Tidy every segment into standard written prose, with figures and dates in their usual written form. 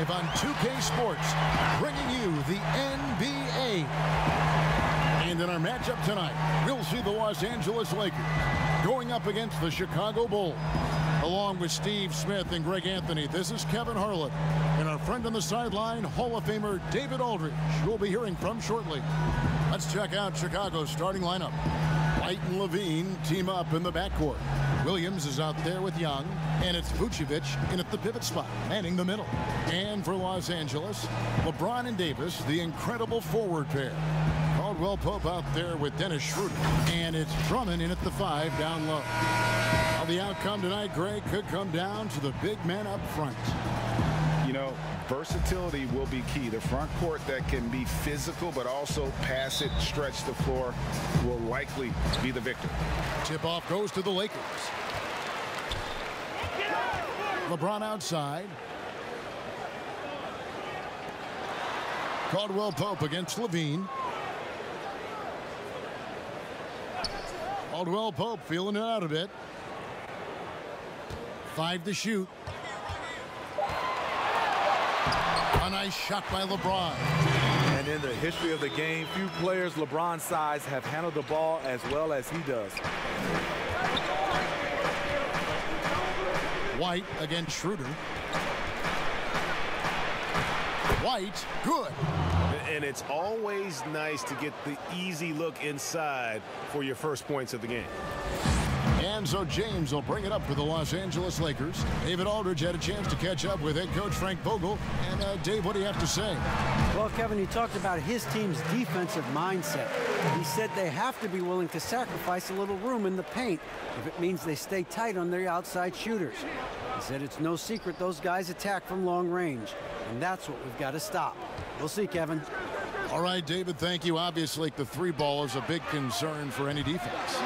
live on 2K Sports, bringing you the NBA. And in our matchup tonight, we'll see the Los Angeles Lakers going up against the Chicago Bulls. Along with Steve Smith and Greg Anthony, this is Kevin Harlan. And our friend on the sideline, Hall of Famer David Aldridge, who we'll be hearing from shortly. Let's check out Chicago's starting lineup. White and Levine team up in the backcourt. Williams is out there with Young, and it's Vucevic in at the pivot spot, manning the middle. And for Los Angeles, LeBron and Davis, the incredible forward pair. Caldwell Pope out there with Dennis Schroeder, and it's Drummond in at the 5 down low. Now the outcome tonight, Greg, could come down to the big man up front. You know, versatility will be key. The front court that can be physical but also pass it, stretch the floor will likely be the victor. Tip-off goes to the Lakers. LeBron outside. Caldwell Pope against Levine. Caldwell Pope feeling it out a bit. 5 to shoot. A nice shot by LeBron. And in the history of the game, few players LeBron's size have handled the ball as well as he does. White against Schroeder. White, good. And it's always nice to get the easy look inside for your first points of the game. And so James will bring it up for the Los Angeles Lakers. David Aldridge had a chance to catch up with head coach Frank Vogel. And Dave, what do you have to say? Well, Kevin, he talked about his team's defensive mindset. He said they have to be willing to sacrifice a little room in the paint if it means they stay tight on their outside shooters. He said it's no secret those guys attack from long range, and that's what we've got to stop. We'll see, Kevin. All right, David, thank you. Obviously, the 3-ball is a big concern for any defense.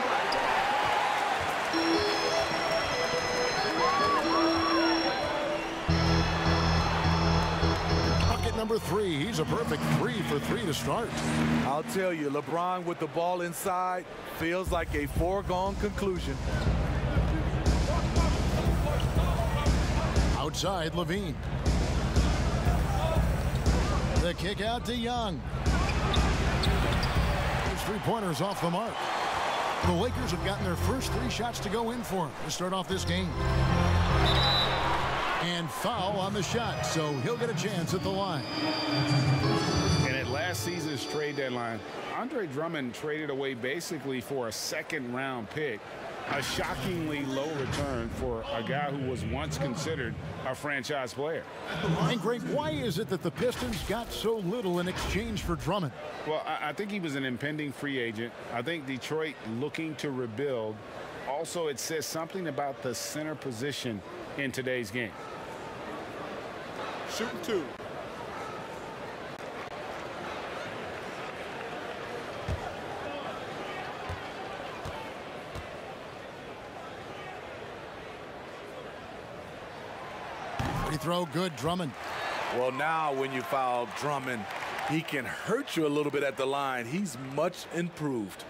Bucket number 3. He's a perfect 3 for 3 to start. I'll tell you, LeBron with the ball inside feels like a foregone conclusion. Outside, Levine. The kick out to Young. His 3-pointers off the mark. The Lakers have gotten their first 3 shots to go in for him to start off this game. And foul on the shot, so he'll get a chance at the line. And at last season's trade deadline, Andre Drummond traded away basically for a second-round pick. A shockingly low return for a guy who was once considered a franchise player. And Greg, why is it that the Pistons got so little in exchange for Drummond? Well, I think he was an impending free agent. I think Detroit looking to rebuild. Also, it says something about the center position in today's game. Shooting 2. Free throw, good, Drummond. Well, now when you foul Drummond, he can hurt you a little bit at the line. He's much improved.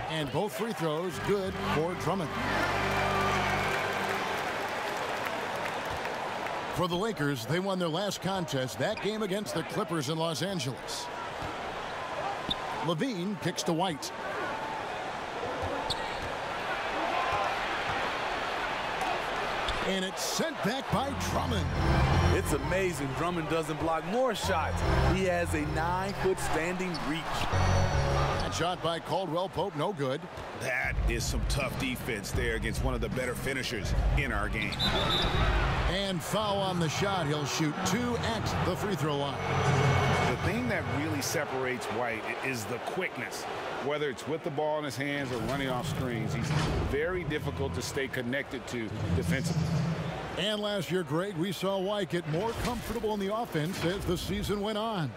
And both free throws good for Drummond. For the Lakers, they won their last contest, that game against the Clippers in Los Angeles. Levine kicks to White. And it's sent back by Drummond. It's amazing Drummond doesn't block more shots. He has a 9-foot standing reach. That shot by Caldwell Pope, no good. That is some tough defense there against one of the better finishers in our game. And foul on the shot. He'll shoot 2 at the free throw line. The thing that really separates White is the quickness. Whether it's with the ball in his hands or running off screens, he's very difficult to stay connected to defensively. And last year, Greg, we saw White get more comfortable in the offense as the season went on.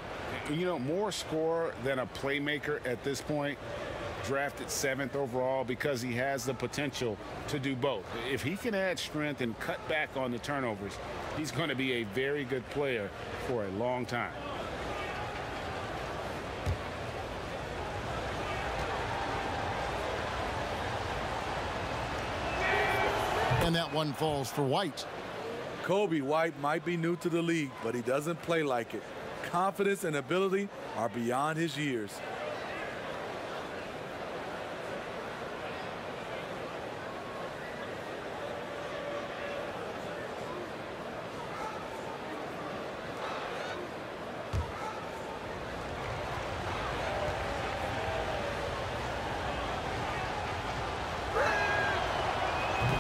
You know, more scorer than a playmaker at this point. drafted 7th overall because he has the potential to do both. If he can add strength and cut back on the turnovers, he's going to be a very good player for a long time. And that one falls for White. Kobe White might be new to the league, but he doesn't play like it. Confidence and ability are beyond his years.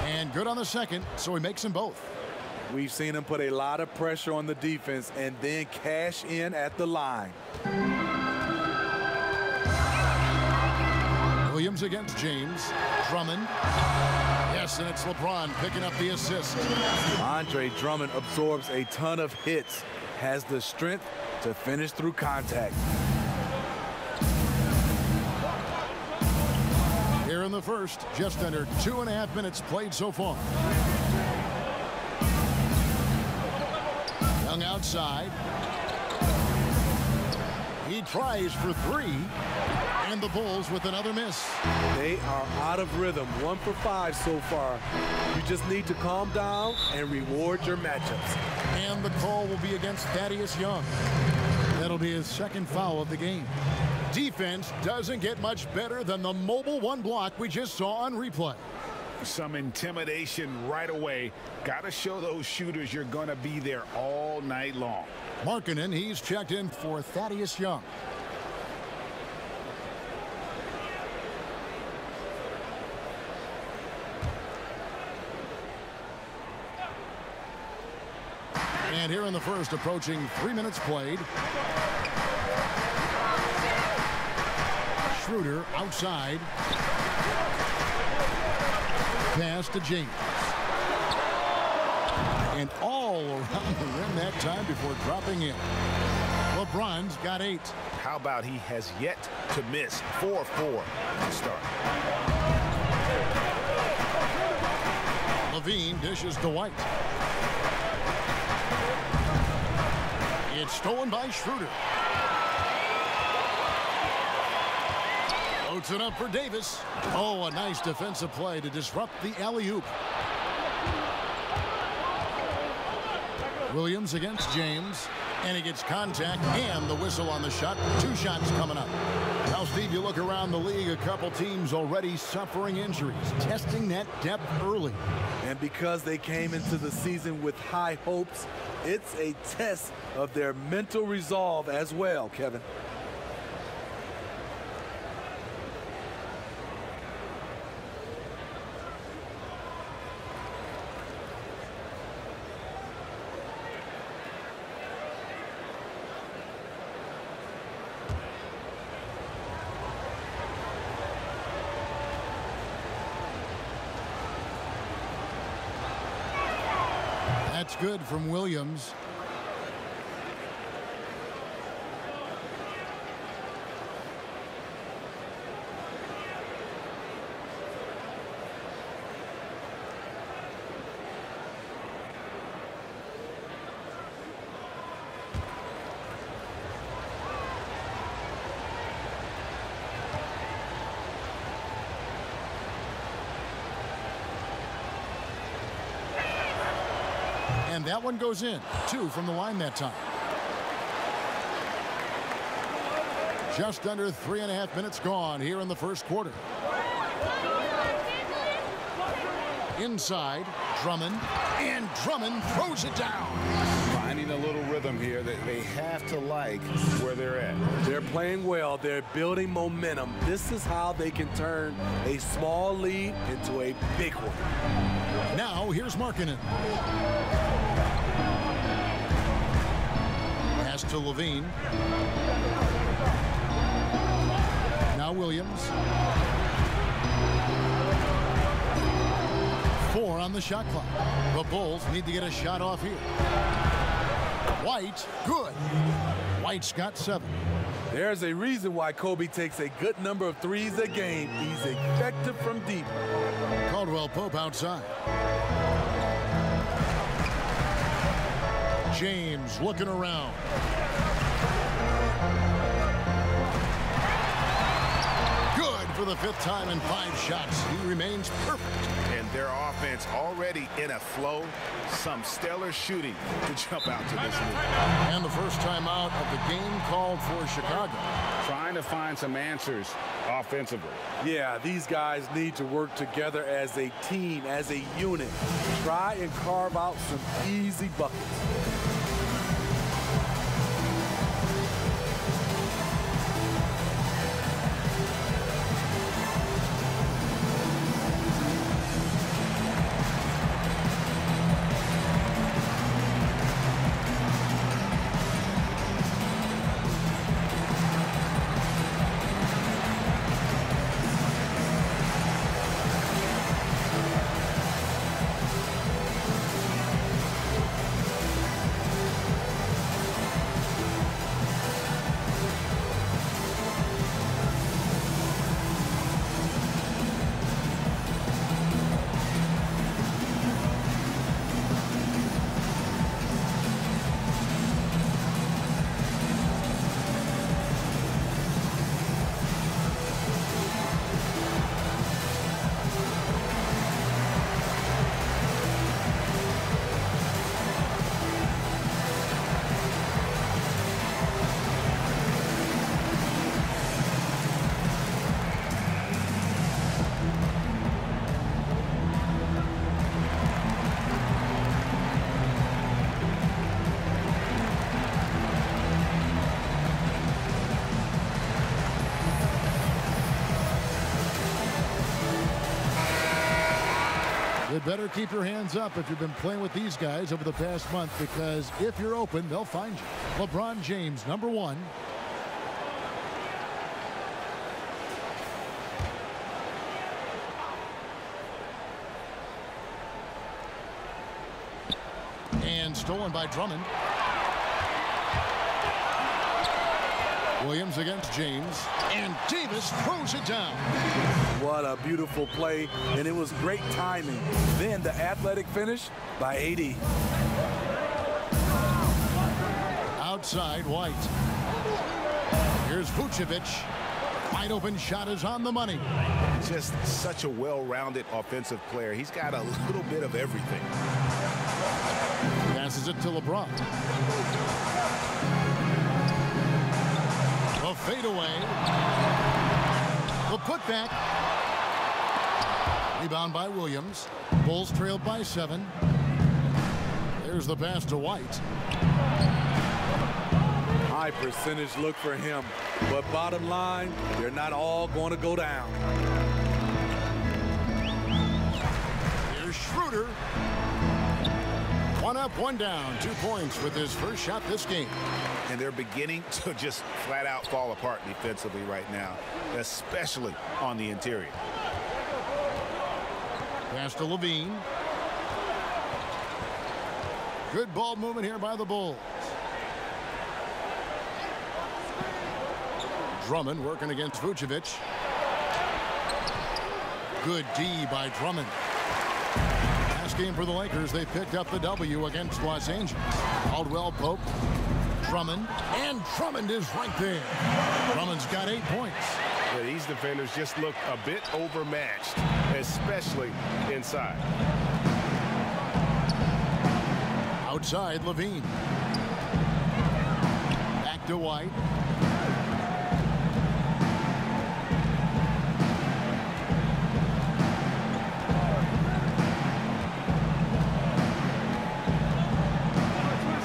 And good on the second, so he makes them both. We've seen him put a lot of pressure on the defense and then cash in at the line. Williams against James. Drummond. Yes, and it's LeBron picking up the assist. Andre Drummond absorbs a ton of hits, has the strength to finish through contact. Here in the first, just under 2.5 minutes played so far. Young outside. He tries for 3, and the Bulls with another miss. They are out of rhythm, 1 for 5 so far. You just need to calm down and reward your matchups. And the call will be against Thaddeus Young. That'll be his 2nd foul of the game. Defense doesn't get much better than the mobile 1 block we just saw on replay. Some intimidation right away. Got to show those shooters you're going to be there all night long. Markkanen, he's checked in for Thaddeus Young. And here in the first, approaching 3 minutes played. Schroeder outside. Pass to James. And all around the rim that time before dropping in. LeBron's got 8. How about he has yet to miss 4-4 to start. Levine dishes to White. It's stolen by Schroeder. Floats it up for Davis. Oh, a nice defensive play to disrupt the alley-oop. Williams against James, and he gets contact and the whistle on the shot. 2 shots coming up. Now, Steve, you look around the league, a couple teams already suffering injuries, testing that depth early. And because they came into the season with high hopes, it's a test of their mental resolve as well, Kevin. That's good from Williams. And that one goes in. 2 from the line that time. Just under 3.5 minutes gone here in the first quarter. Inside, Drummond. And Drummond throws it down. Finding a little rhythm here that they have to like where they're at. They're playing well. They're building momentum. This is how they can turn a small lead into a big one. Now, here's Markkanen. Pass to Levine. Now Williams. 4 on the shot clock. The Bulls need to get a shot off here. White, good. White's got 7. There's a reason why Kobe takes a good number of threes a game. He's effective from deep. Caldwell Pope outside. James looking around. Good for the 5th time in 5 shots. He remains perfect. And their offense already in a flow. Some stellar shooting to jump out to this lead. And the first time out of the game called for Chicago. Trying to find some answers offensively. Yeah, these guys need to work together as a team, as a unit. Try and carve out some easy buckets. You better keep your hands up if you've been playing with these guys over the past month, because if you're open, they'll find you. LeBron James, number 1. And stolen by Drummond. Williams against James, and Davis throws it down. What a beautiful play, and it was great timing. Then the athletic finish by AD. Outside, White. Here's Vucevic. Wide open shot is on the money. Just such a well-rounded offensive player. He's got a little bit of everything. Passes it to LeBron. The fadeaway. The putback. Rebound by Williams. Bulls trailed by 7. There's the pass to White. High percentage look for him, but bottom line, they're not all going to go down. Here's Schroeder. 1 up, 1 down. 2 points with his first shot this game. And they're beginning to just flat out fall apart defensively right now, especially on the interior. Pass to Levine. Good ball movement here by the Bulls. Drummond working against Vucevic. Good D by Drummond. Last game for the Lakers, they picked up the W against Los Angeles. Caldwell Pope. Drummond, and Drummond is right there. Drummond's got 8 points. Yeah, these defenders just look a bit overmatched, especially inside. Outside, Levine. Back to White.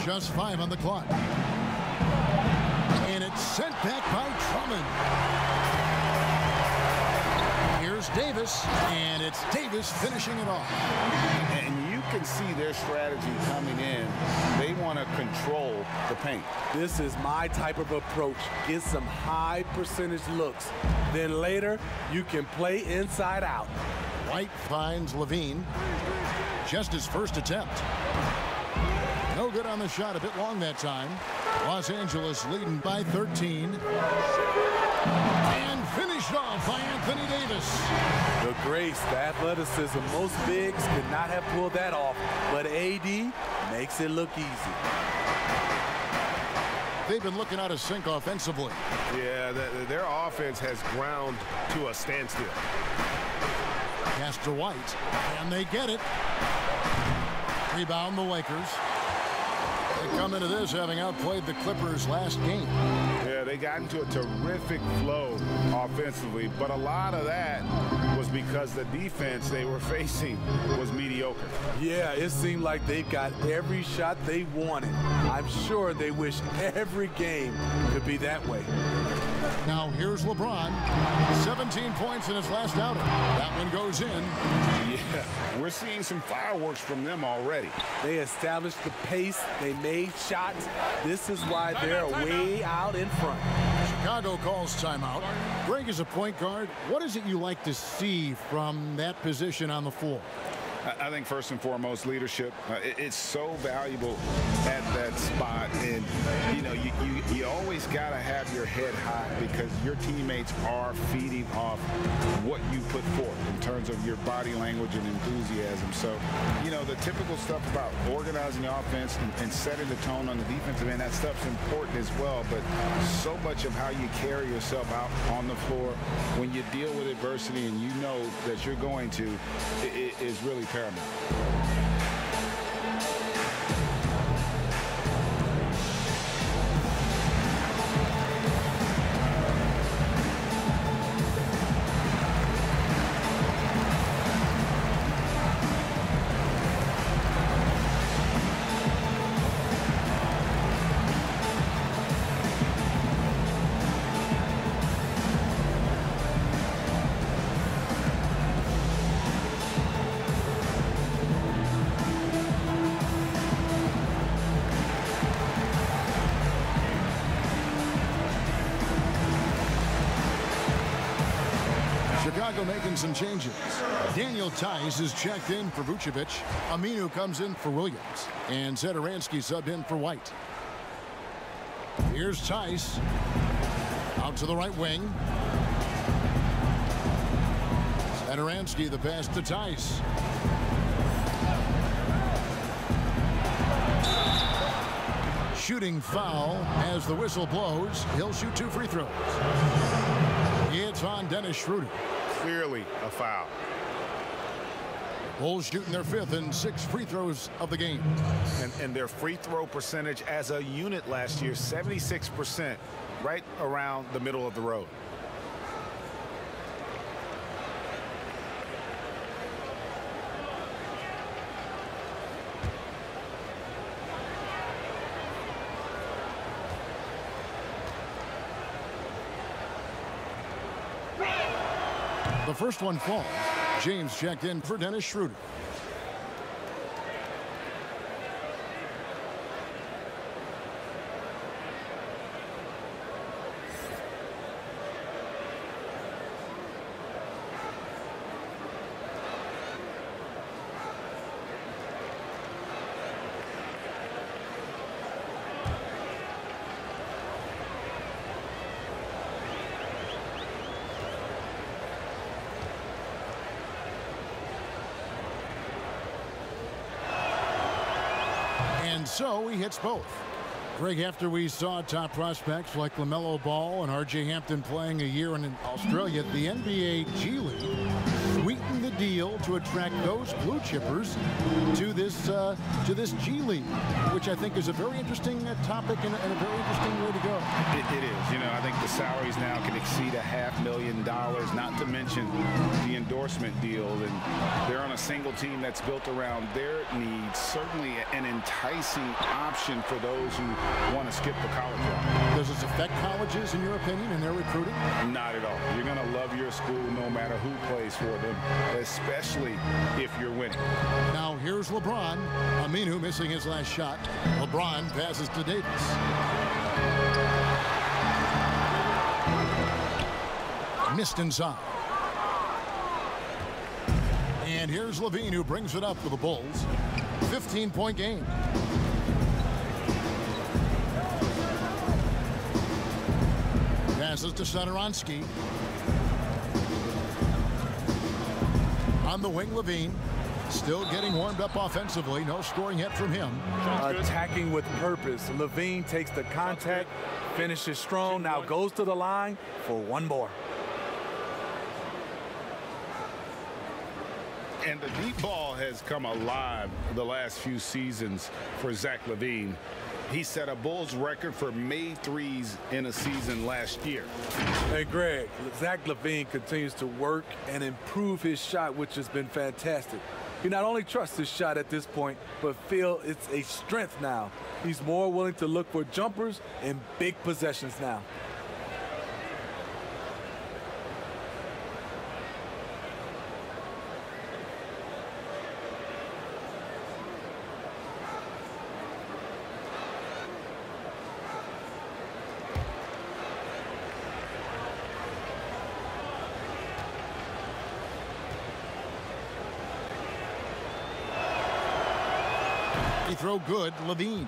Just 5 on the clock. And it's sent back by Drummond. Here's Davis, and it's Davis finishing it off. And you can see their strategy coming in. They want to control the paint. This is my type of approach. Get some high percentage looks. Then later, you can play inside out. White finds Levine. Just his first attempt. No good on the shot, a bit long that time. Los Angeles leading by 13. And finished off by Anthony Davis. The grace, the athleticism, most bigs could not have pulled that off, but AD makes it look easy. They've been looking out of sync offensively. Yeah, their offense has ground to a standstill. Pass to White, and they get it. Rebound the Lakers. They come into this having outplayed the Clippers last game. Yeah, they got into a terrific flow offensively, but a lot of that was because the defense they were facing was mediocre. Yeah, it seemed like they got every shot they wanted. I'm sure they wish every game could be that way. Now here's LeBron. 17 points in his last outing. That one goes in. Yeah, we're seeing some fireworks from them already. They established the pace. They made shots. This is why they're way out in front. Chicago calls timeout. Greg, is a point guard. What is it you like to see from that position on the floor? I think first and foremost, leadership. It's so valuable at that spot, and you know you always got to have your head high because your teammates are feeding off what you put forth in terms of your body language and enthusiasm. So, you know, the typical stuff about organizing the offense and setting the tone on the defensive end, that stuff's important as well. But so much of how you carry yourself out on the floor when you deal with adversity and you know that you're going to is really paramount. Chicago making some changes. Daniel Tice is checked in for Vucevic. Aminu comes in for Williams. And Satoransky subbed in for White. Here's Tice. Out to the right wing. Satoransky, the pass to Tice. Shooting foul as the whistle blows. He'll shoot 2 free throws. It's on Dennis Schroeder. Clearly a foul. Bulls shooting their 5th and 6 free throws of the game. And their free throw percentage as a unit last year, 76%, right around the middle of the road. The first one falls. James checked in for Dennis Schroeder. And so he hits both. Greg, after we saw top prospects like LaMelo Ball and R.J. Hampton playing a year in Australia, the NBA G League sweetened the deal to attract those blue chippers to this G League, which I think is a very interesting topic and a very interesting way to go. It is. You know, I think the salaries now can exceed $500,000, not to mention the endorsement deal. And they're on a single team that's built around their needs. Certainly an enticing option for those who want to skip the college route. Does this affect colleges, in your opinion, in their recruiting? Not at all. You're going to love your school no matter who plays for them, especially if you're winning. Now here's LeBron. Aminu missing his last shot. LeBron passes to Davis. Missed inside. And here's Levine, who brings it up for the Bulls. 15-point game. Passes to Satoransky. On the wing, Levine. Still getting warmed up offensively. No scoring yet from him. Attacking with purpose. Levine takes the contact, finishes strong, now goes to the line for one more. And the deep ball has come alive the last few seasons for Zach LaVine. He set a Bulls record for made threes in a season last year. Hey, Greg, Zach LaVine continues to work and improve his shot, which has been fantastic. He not only trusts his shot at this point, but feel it's a strength now. He's more willing to look for jumpers in big possessions now. Throw good, Levine.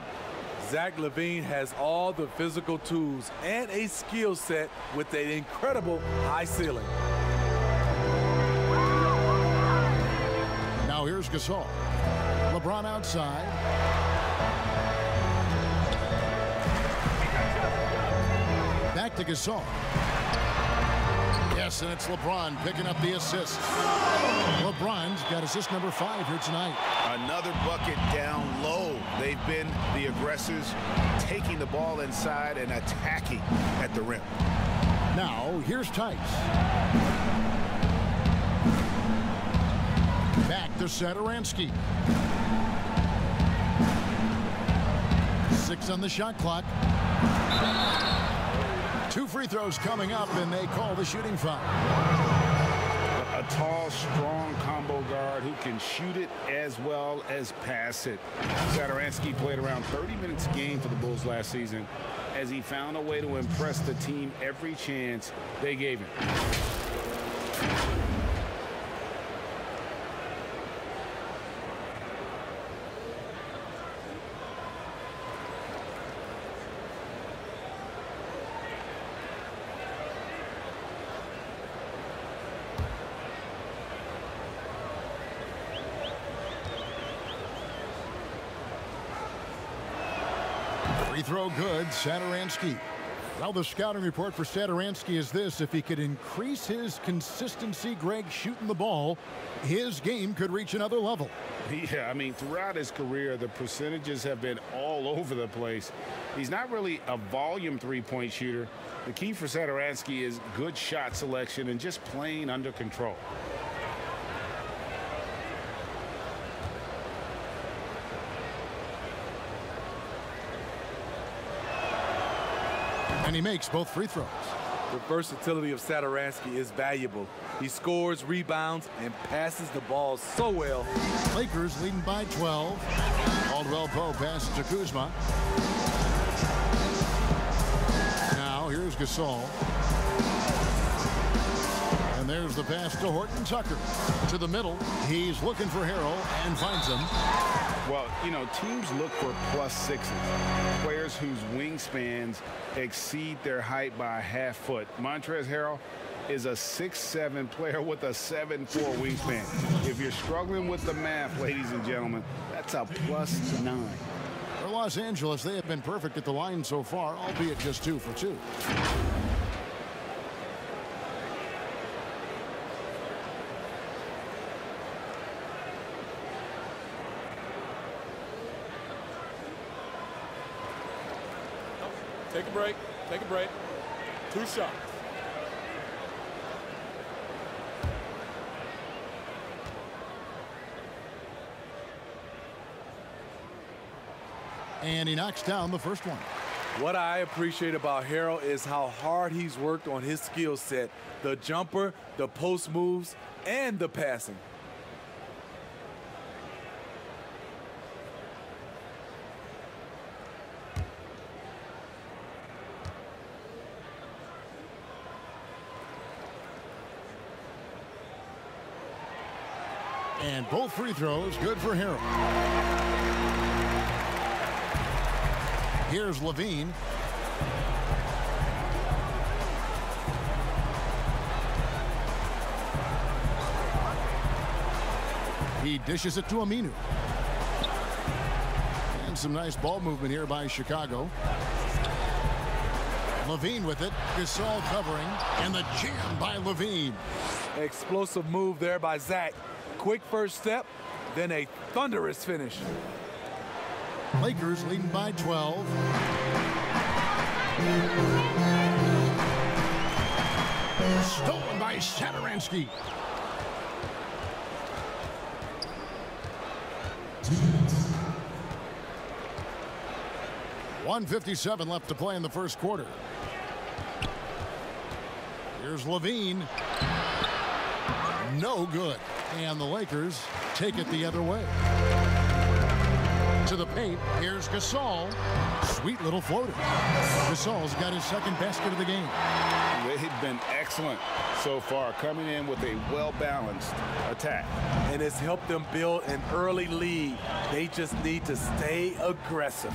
Zach LaVine has all the physical tools and a skill set with an incredible high ceiling. Now here's Gasol. LeBron outside. Back to Gasol. Yes, and it's LeBron picking up the assist. LeBron's got assist number 5 here tonight. Another bucket down low. They've been the aggressors, taking the ball inside and attacking at the rim. Now, here's Tice. Back to Satoransky. 6 on the shot clock. 2 free throws coming up, and they call the shooting foul. A tall, strong combo guard who can shoot it as well as pass it. Satoransky played around 30 minutes a game for the Bulls last season as he found a way to impress the team every chance they gave him. Free throw good, Satoransky. Well, the scouting report for Satoransky is this: if he could increase his consistency, Greg, shooting the ball, his game could reach another level. Yeah, I mean, throughout his career, the percentages have been all over the place. He's not really a volume three-point shooter. The key for Satoransky is good shot selection and just playing under control. And he makes both free throws. The versatility of Satoransky is valuable. He scores, rebounds, and passes the ball so well. Lakers leading by 12. Caldwell Pope passes to Kuzma. Now here's Gasol. And there's the pass to Horton Tucker. To the middle. He's looking for Harrell and finds him. Well, you know, teams look for +6s, players whose wingspans exceed their height by a half foot. Montrezl Harrell is a 6'7" player with a 7'4" wingspan. If you're struggling with the math, ladies and gentlemen, that's a +9. For Los Angeles, they have been perfect at the line so far, albeit just 2 for 2. Take a break. Take a break. 2 shots. And he knocks down the first one. What I appreciate about Harrell is how hard he's worked on his skill set. The jumper, the post moves, and the passing. And both free throws good for Harrell. Here's Levine. He dishes it to Aminu. And some nice ball movement here by Chicago. LaVine with it. Gasol covering. And the jam by LaVine. Explosive move there by Zach. Quick first step, then a thunderous finish. Lakers leading by 12. Stolen by Satoransky. .157 left to play in the first quarter. Here's LaVine. No good. And the Lakers take it the other way. To the paint, here's Gasol. Sweet little floater. Gasol's got his second basket of the game. They've been excellent so far, coming in with a well-balanced attack. And it's helped them build an early lead. They just need to stay aggressive.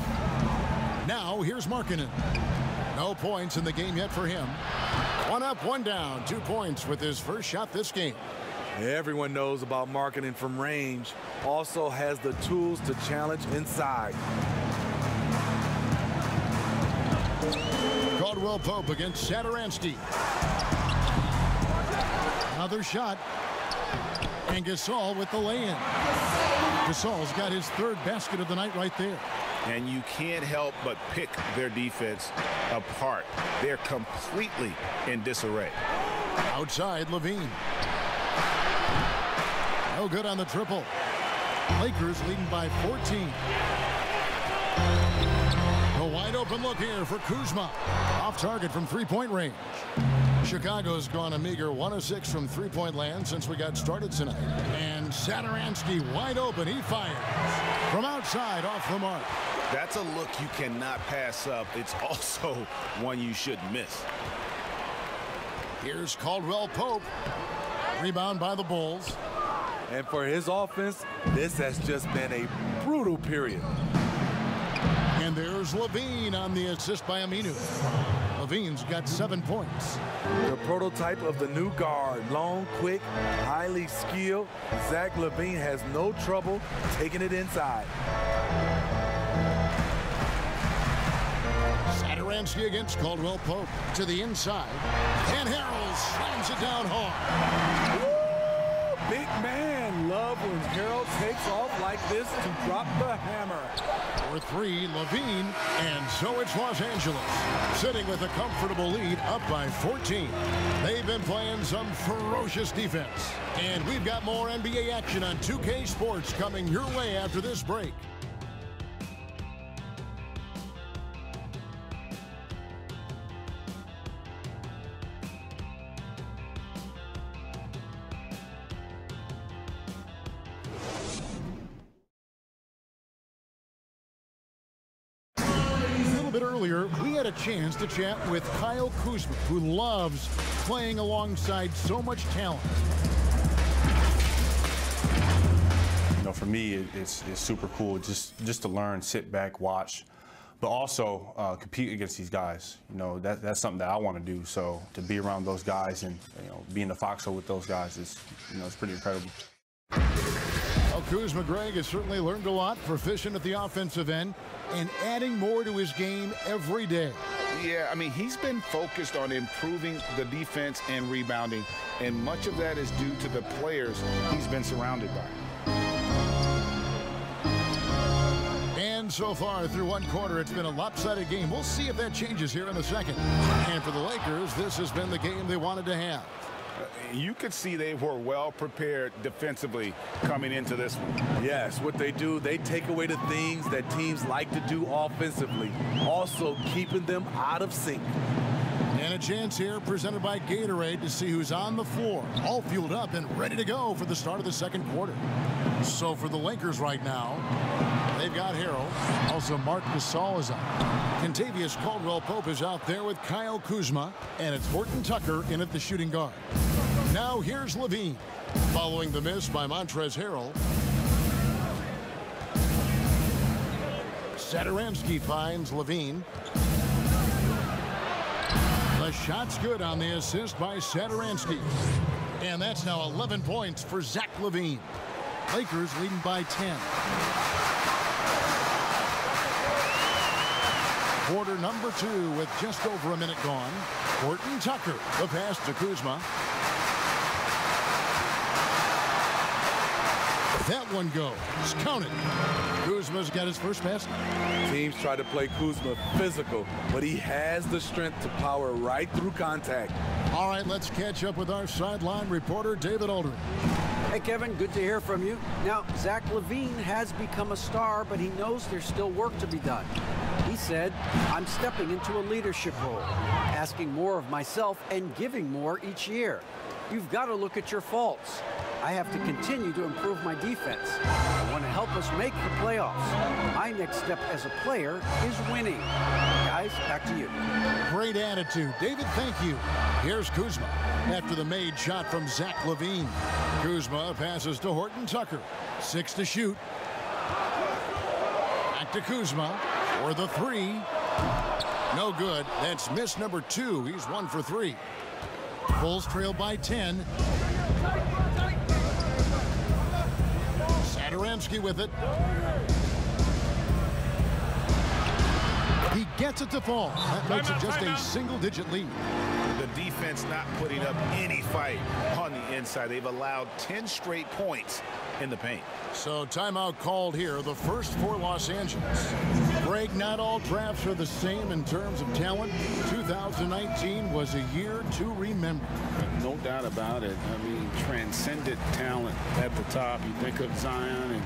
Now, here's Markkanen. No points in the game yet for him. 1 up, 1 down. 2 points with his first shot this game. Everyone knows about Markkanen from range. Also has the tools to challenge inside. Caldwell Pope against Satoransky. Another shot. And Gasol with the lay-in. Gasol's got his third basket of the night right there. And you can't help but pick their defense apart. They're completely in disarray. Outside, LaVine. No good on the triple. Lakers leading by 14. A wide open look here for Kuzma. Off target from three-point range. Chicago's gone a meager 1 of 6 from three-point land since we got started tonight. And Satoransky wide open. He fires from outside off the mark. That's a look you cannot pass up. It's also one you shouldn't miss. Here's Caldwell Pope. Rebound by the Bulls. And for his offense, this has just been a brutal period. And there's LaVine on the assist by Aminu. LaVine's got 7 points. The prototype of the new guard. Long, quick, highly skilled. Zach LaVine has no trouble taking it inside. Satoransky against Caldwell Pope to the inside. And Harrell slams it down hard. Woo! Big man. Love when Harrell takes off like this to drop the hammer. For 3, LaVine, and so it's Los Angeles, sitting with a comfortable lead up by 14. They've been playing some ferocious defense. And we've got more NBA action on 2K Sports coming your way after this break. Earlier, we had a chance to chat with Kyle Kuzma, who loves playing alongside so much talent. You know, for me, it's super cool just to learn, sit back, watch, but also compete against these guys. You know, that's something that I want to do. So to be around those guys and be in the foxhole with those guys is, it's pretty incredible. Well, Kuzma Greg has certainly learned a lot, proficient at the offensive end, and adding more to his game every day. Yeah, I mean, he's been focused on improving the defense and rebounding, and much of that is due to the players he's been surrounded by. And so far through one quarter, it's been a lopsided game. We'll see if that changes here in the second. And for the Lakers, this has been the game they wanted to have. You could see they were well prepared defensively coming into this one. Yes, what they do, they take away the things that teams like to do offensively, also keeping them out of sync. And a chance here presented by Gatorade to see who's on the floor, all fueled up and ready to go for the start of the second quarter. So for the Lakers right now, they've got Harrell. Also, Marc Gasol is out. Kentavious Caldwell-Pope is out there with Kyle Kuzma, and it's Horton Tucker in at the shooting guard. Now here's LaVine, following the miss by Montrezl Harrell. Satoransky finds LaVine. The shot's good on the assist by Satoransky. And that's now 11 points for Zach LaVine. Lakers leading by 10. Quarter number 2 with just over a minute gone. Horton Tucker, the pass to Kuzma. That one goes. Counted. Kuzma's got his first basket. Teams try to play Kuzma physical, but he has the strength to power right through contact. All right, let's catch up with our sideline reporter, David Aldridge. Hey, Kevin, good to hear from you. Now, Zach LaVine has become a star, but he knows there's still work to be done. He said, I'm stepping into a leadership role, asking more of myself and giving more each year. You've got to look at your faults. I have to continue to improve my defense. I want to help us make the playoffs. My next step as a player is winning. Guys, back to you. Great attitude. David, thank you. Here's Kuzma after the made shot from Zach LaVine. Kuzma passes to Horton Tucker. 6 to shoot. Back to Kuzma for the 3. No good. That's miss number 2. He's 1 for 3. Bulls trail by 10. Satoransky with it. He gets it to fall. That makes it just a single-digit lead. The defense not putting up any fight on the inside. They've allowed 10 straight points in the paint. So timeout called here, the first for Los Angeles. Greg, not all drafts are the same in terms of talent. 2019 was a year to remember. No doubt about it. I mean, transcendent talent at the top. You think of Zion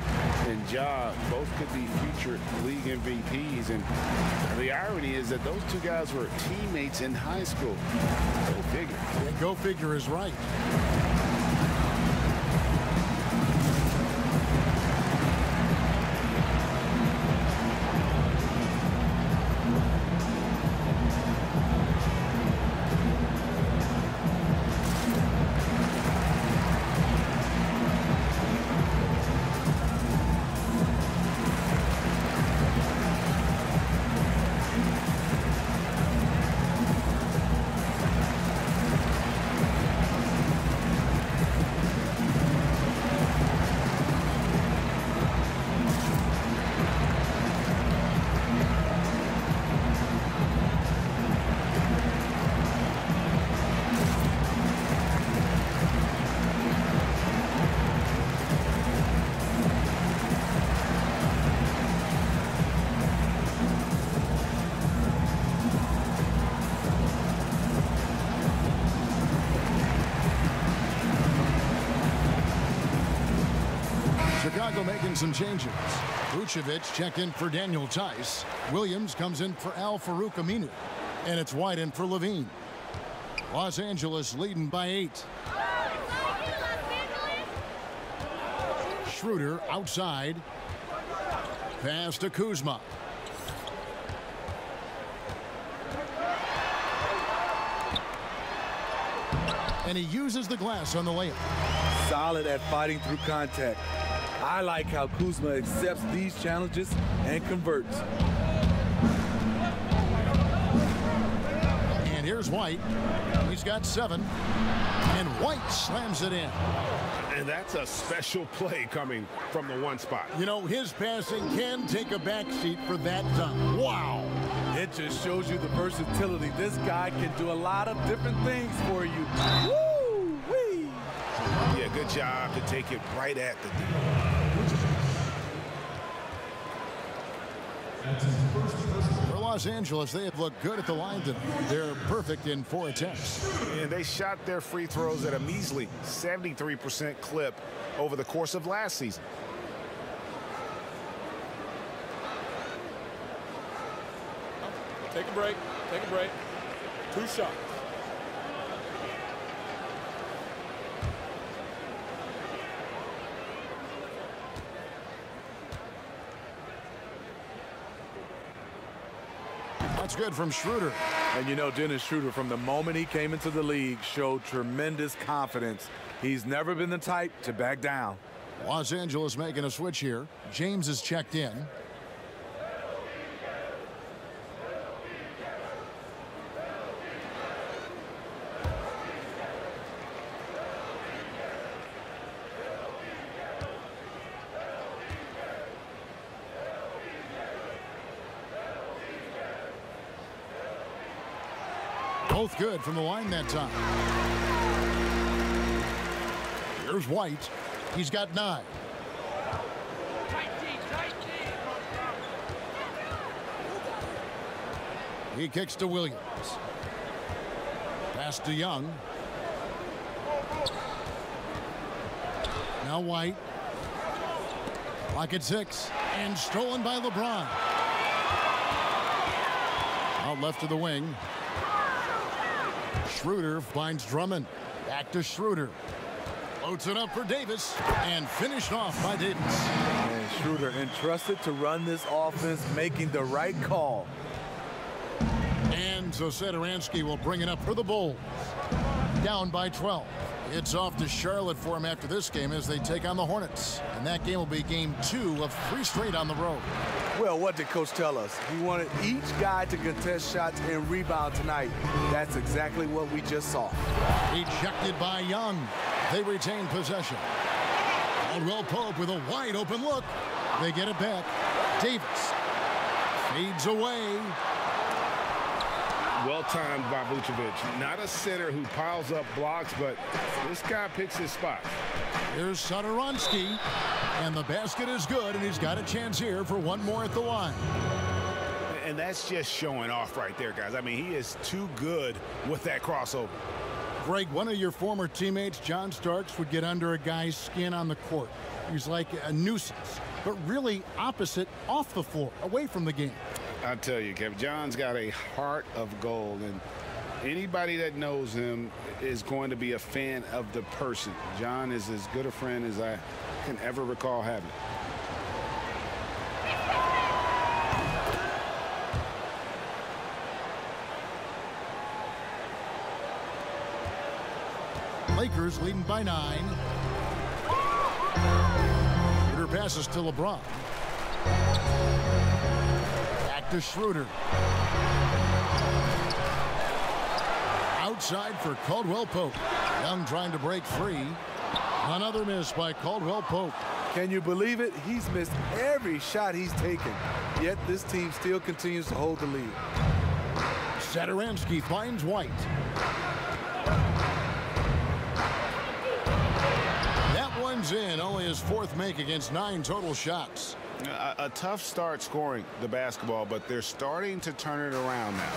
and Ja, both could be future league MVPs. And the irony is that those two guys were teammates in high school. Go figure. Yeah, go figure is right. Chicago making some changes. Vucevic checked in for Daniel Tice. Williams comes in for Al-Farouq Aminu. And it's White in for LaVine. Los Angeles leading by 8. Schroeder outside. Pass to Kuzma. And he uses the glass on the layup. Solid at fighting through contact. I like how Kuzma accepts these challenges and converts. And here's White. He's got 7. And White slams it in. And that's a special play coming from the one spot. You know, his passing can take a backseat for that dunk. Wow. It just shows you the versatility. This guy can do a lot of different things for you. Woo-wee. Yeah, good job to take it right at the D. For Los Angeles, they have looked good at the line tonight. They're perfect in 4 attempts. And they shot their free throws at a measly 73% clip over the course of last season. Take a break. Take a break. 2 shots. That's good from Schroeder. And you know, Dennis Schroeder, from the moment he came into the league, showed tremendous confidence. He's never been the type to back down. Los Angeles making a switch here. James is checked in. Both good from the line that time. Here's White. He's got 9. He kicks to Williams. Pass to Young. Now White. Clock at 6. And stolen by LeBron. Out left to the wing. Schroeder finds Drummond. Back to Schroeder. Loads it up for Davis. And finished off by Davis. And Schroeder entrusted to run this offense, making the right call. And so Satoransky will bring it up for the Bulls. Down by 12. It's off to Charlotte for him after this game as they take on the Hornets. And that game will be game 2 of 3 straight on the road. Well, what did Coach tell us? He wanted each guy to contest shots and rebound tonight. That's exactly what we just saw. Ejected by Young. They retain possession. Caldwell Pope with a wide open look. They get it back. Davis fades away. Well-timed by Vucevic. Not a center who piles up blocks, but this guy picks his spot. Here's Satoransky, and the basket is good, and he's got a chance here for one more at the line. And that's just showing off right there, guys. I mean, he is too good with that crossover. Greg, one of your former teammates, John Starks, would get under a guy's skin on the court. He's like a nuisance, but really opposite off the floor, away from the game. I tell you, Kevin, John's got a heart of gold, and anybody that knows him is going to be a fan of the person. John is as good a friend as I can ever recall having. Lakers leading by 9. Schroeder passes to LeBron. Back to Schroeder. Outside for Caldwell Pope. Young trying to break free. Another miss by Caldwell Pope. Can you believe it? He's missed every shot he's taken. Yet this team still continues to hold the lead. Satoransky finds White. That one's in. Only his 4th make against 9 total shots. A tough start scoring the basketball, but they're starting to turn it around now.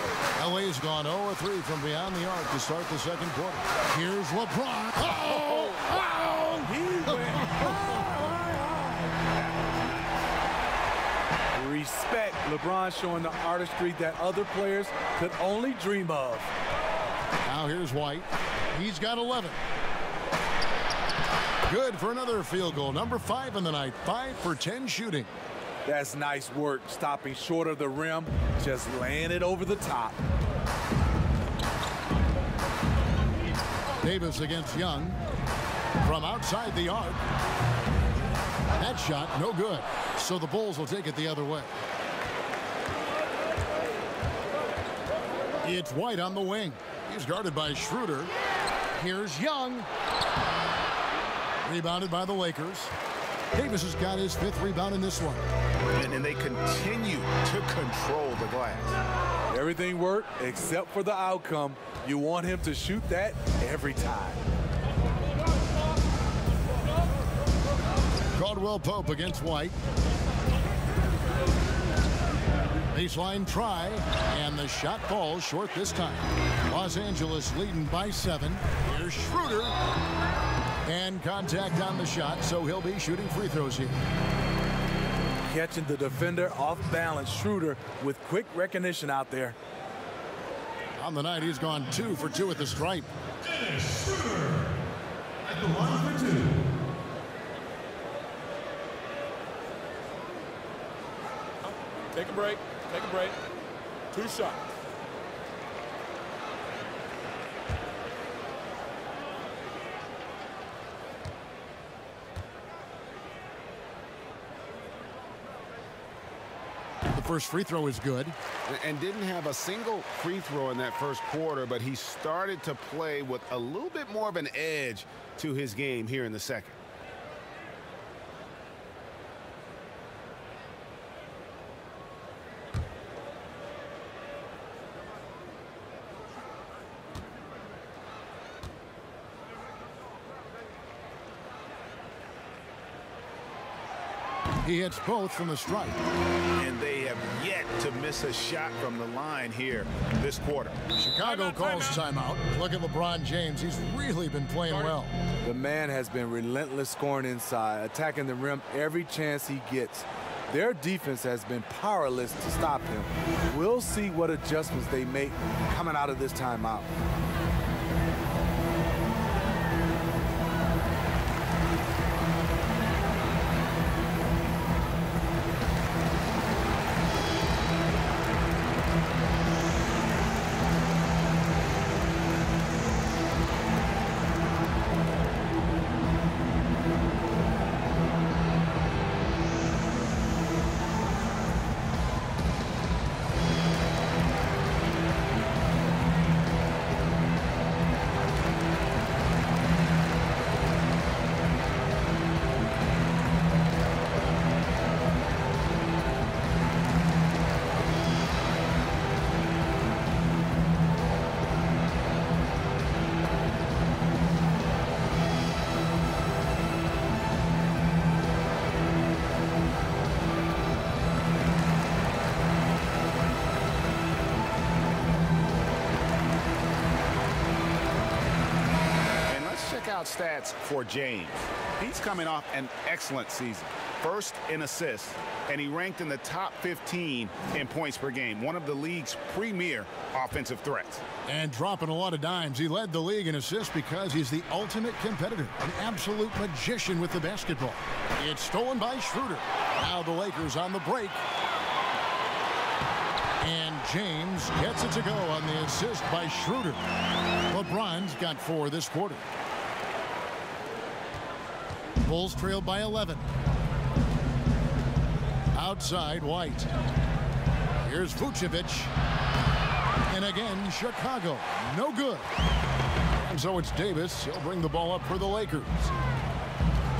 LA's gone 0-3 from beyond the arc to start the second quarter. Here's LeBron. Oh! Oh! He went. Respect. LeBron showing the artistry that other players could only dream of. Now here's White. He's got 11. Good for another field goal. Number 5 in the night. 5 for 10 shooting. That's nice work. Stopping short of the rim. Just laying it over the top. Davis against Young. From outside the arc. That shot, no good. So the Bulls will take it the other way. It's White on the wing. He's guarded by Schroeder. Here's Young. Rebounded by the Lakers. Davis has got his 5th rebound in this one. And they continue to control the glass. Everything worked except for the outcome. You want him to shoot that every time. Caldwell Pope against White. Baseline try, and the shot falls short this time. Los Angeles leading by 7. Here's Schroeder. And contact on the shot, so he'll be shooting free throws here. Catching the defender off balance. Schroeder with quick recognition out there. On the night, he's gone 2 for 2 at the stripe. Schroeder at the line for 2. Take a break. Take a break. 2 shots. The first free throw is good. And didn't have a single free throw in that first quarter, but he started to play with a little bit more of an edge to his game here in the second. He hits both from the stripe. And they have yet to miss a shot from the line here this quarter. Chicago calls timeout. Look at LeBron James. He's really been playing well. The man has been relentless scoring inside, attacking the rim every chance he gets. Their defense has been powerless to stop him. We'll see what adjustments they make coming out of this timeout. Stats for James. He's coming off an excellent season. First in assists, and he ranked in the top 15 in points per game, one of the league's premier offensive threats. And dropping a lot of dimes. He led the league in assists because he's the ultimate competitor, an absolute magician with the basketball. It's stolen by Schroeder. Now the Lakers on the break. And James gets it to go on the assist by Schroeder. LeBron's got 4 this quarter. Bulls trailed by 11. Outside, White. Here's Vucevic. And again, Chicago. No good. And so it's Davis. He'll bring the ball up for the Lakers.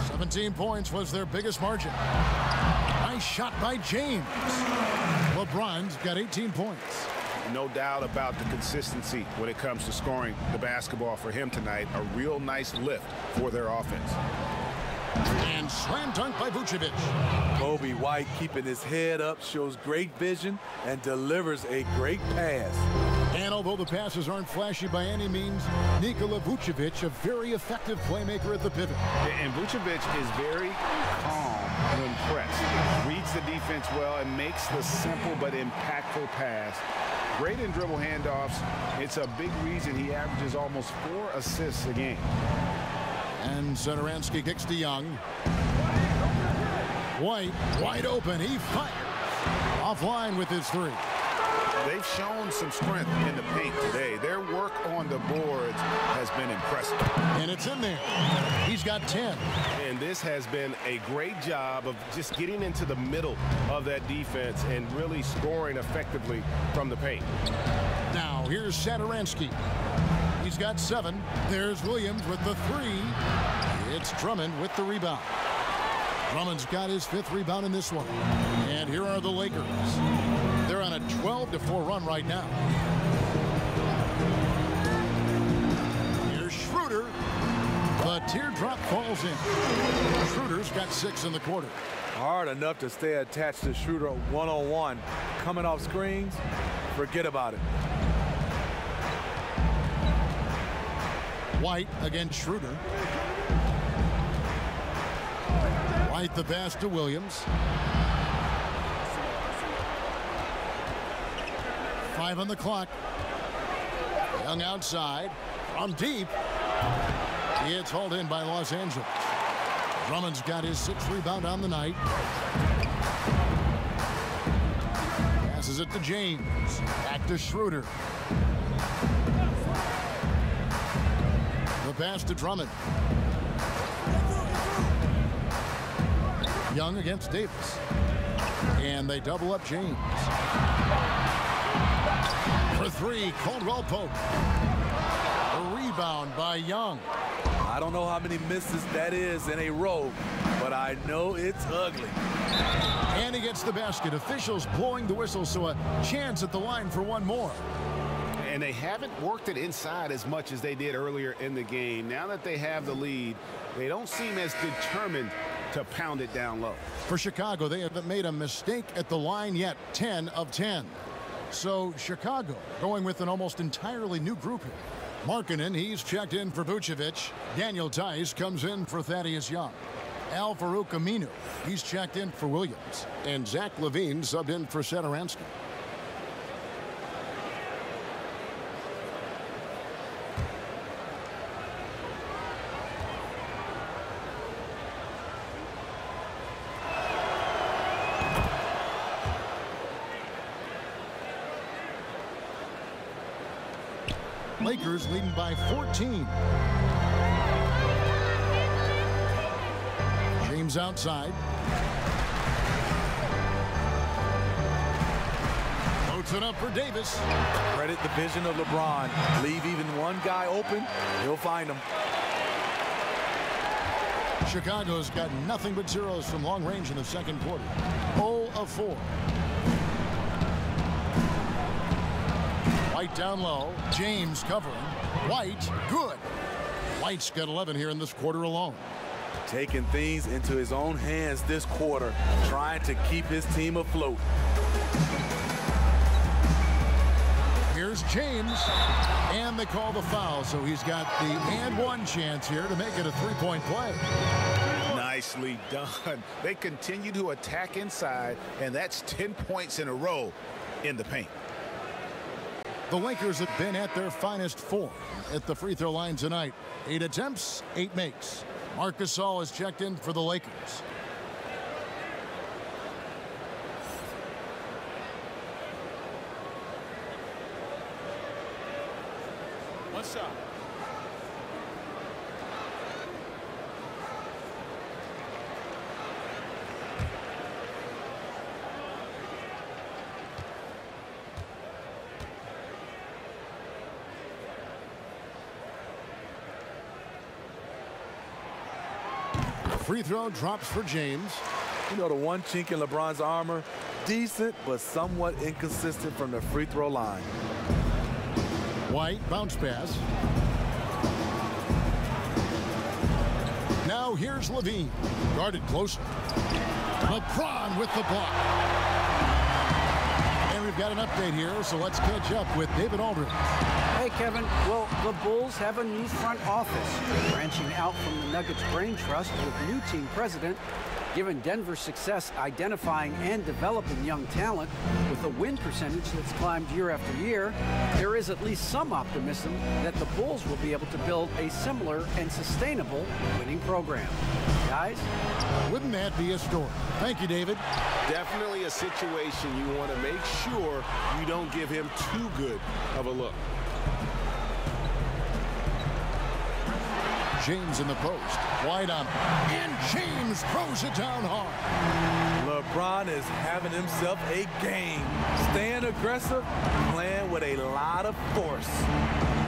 17 points was their biggest margin. Nice shot by James. LeBron's got 18 points. No doubt about the consistency when it comes to scoring the basketball for him tonight. A real nice lift for their offense. And slam dunk by Vucevic. Kobe White keeping his head up, shows great vision, and delivers a great pass. And although the passes aren't flashy by any means, Nikola Vucevic, a very effective playmaker at the pivot. And Vucevic is very calm when pressed. Reads the defense well and makes the simple but impactful pass. Great in dribble handoffs. It's a big reason he averages almost 4 assists a game. And Satoransky kicks to Young. White wide open. He fires. Offline with his 3. They've shown some strength in the paint today. Their work on the boards has been impressive. And it's in there. He's got 10. And this has been a great job of just getting into the middle of that defense and really scoring effectively from the paint. Now here's Satoransky. He's got 7. There's Williams with the 3. It's Drummond with the rebound. Drummond's got his 5th rebound in this one. And here are the Lakers. They're on a 12-4 run right now. Here's Schroeder. The teardrop falls in. Schroeder's got 6 in the quarter. Hard enough to stay attached to Schroeder one-on-one. Coming off screens, forget about it. White against Schroeder. White the pass to Williams. 5 on the clock. Young outside. From deep. It's hauled in by Los Angeles. Drummond's got his 6th rebound on the night. Passes it to James. Back to Schroeder. The pass to Drummond. Young against Davis. And they double up James. For 3, Caldwell Pope. A rebound by Young. I don't know how many misses that is in a row, but I know it's ugly. And he gets the basket. Officials blowing the whistle, so a chance at the line for one more. And they haven't worked it inside as much as they did earlier in the game. Now that they have the lead, they don't seem as determined to pound it down low. For Chicago, they haven't made a mistake at the line yet, 10 of 10. So Chicago going with an almost entirely new group here. Markkanen, he's checked in for Vucevic. Daniel Tice comes in for Thaddeus Young. Al-Farouq Aminu, he's checked in for Williams. And Zach LaVine subbed in for Satoransky. Lakers leading by 14. James outside. Floats it up for Davis. Credit the vision of LeBron. Leave even one guy open, he'll find him. Chicago's got nothing but zeros from long range in the second quarter. 0 of 4. White down low. James covering. White, good. White's got 11 here in this quarter alone. Taking things into his own hands this quarter, trying to keep his team afloat. Here's James, and they call the foul, so he's got the and one chance here to make it a three-point play. Nicely done. They continue to attack inside, and that's 10 points in a row in the paint. The Lakers have been at their finest form at the free throw line tonight. 8 attempts, 8 makes. Marc Gasol has checked in for the Lakers. One shot. Free throw drops for James. You know, the one chink in LeBron's armor, decent but somewhat inconsistent from the free throw line. White, bounce pass. Now here's LaVine. Guarded closer. LeBron with the block. And we've got an update here, so let's catch up with David Aldridge. Hey, Kevin. Well, the Bulls have a new front office, branching out from the Nuggets Brain Trust with new team president. Given Denver's success identifying and developing young talent with a win percentage that's climbed year after year, there is at least some optimism that the Bulls will be able to build a similar and sustainable winning program. Guys? Wouldn't that be a story? Thank you, David. Definitely a situation you want to make sure you don't give him too good of a look. James in the post. Wide on him. And James throws it down hard. LeBron is having himself a game. Staying aggressive, playing with a lot of force.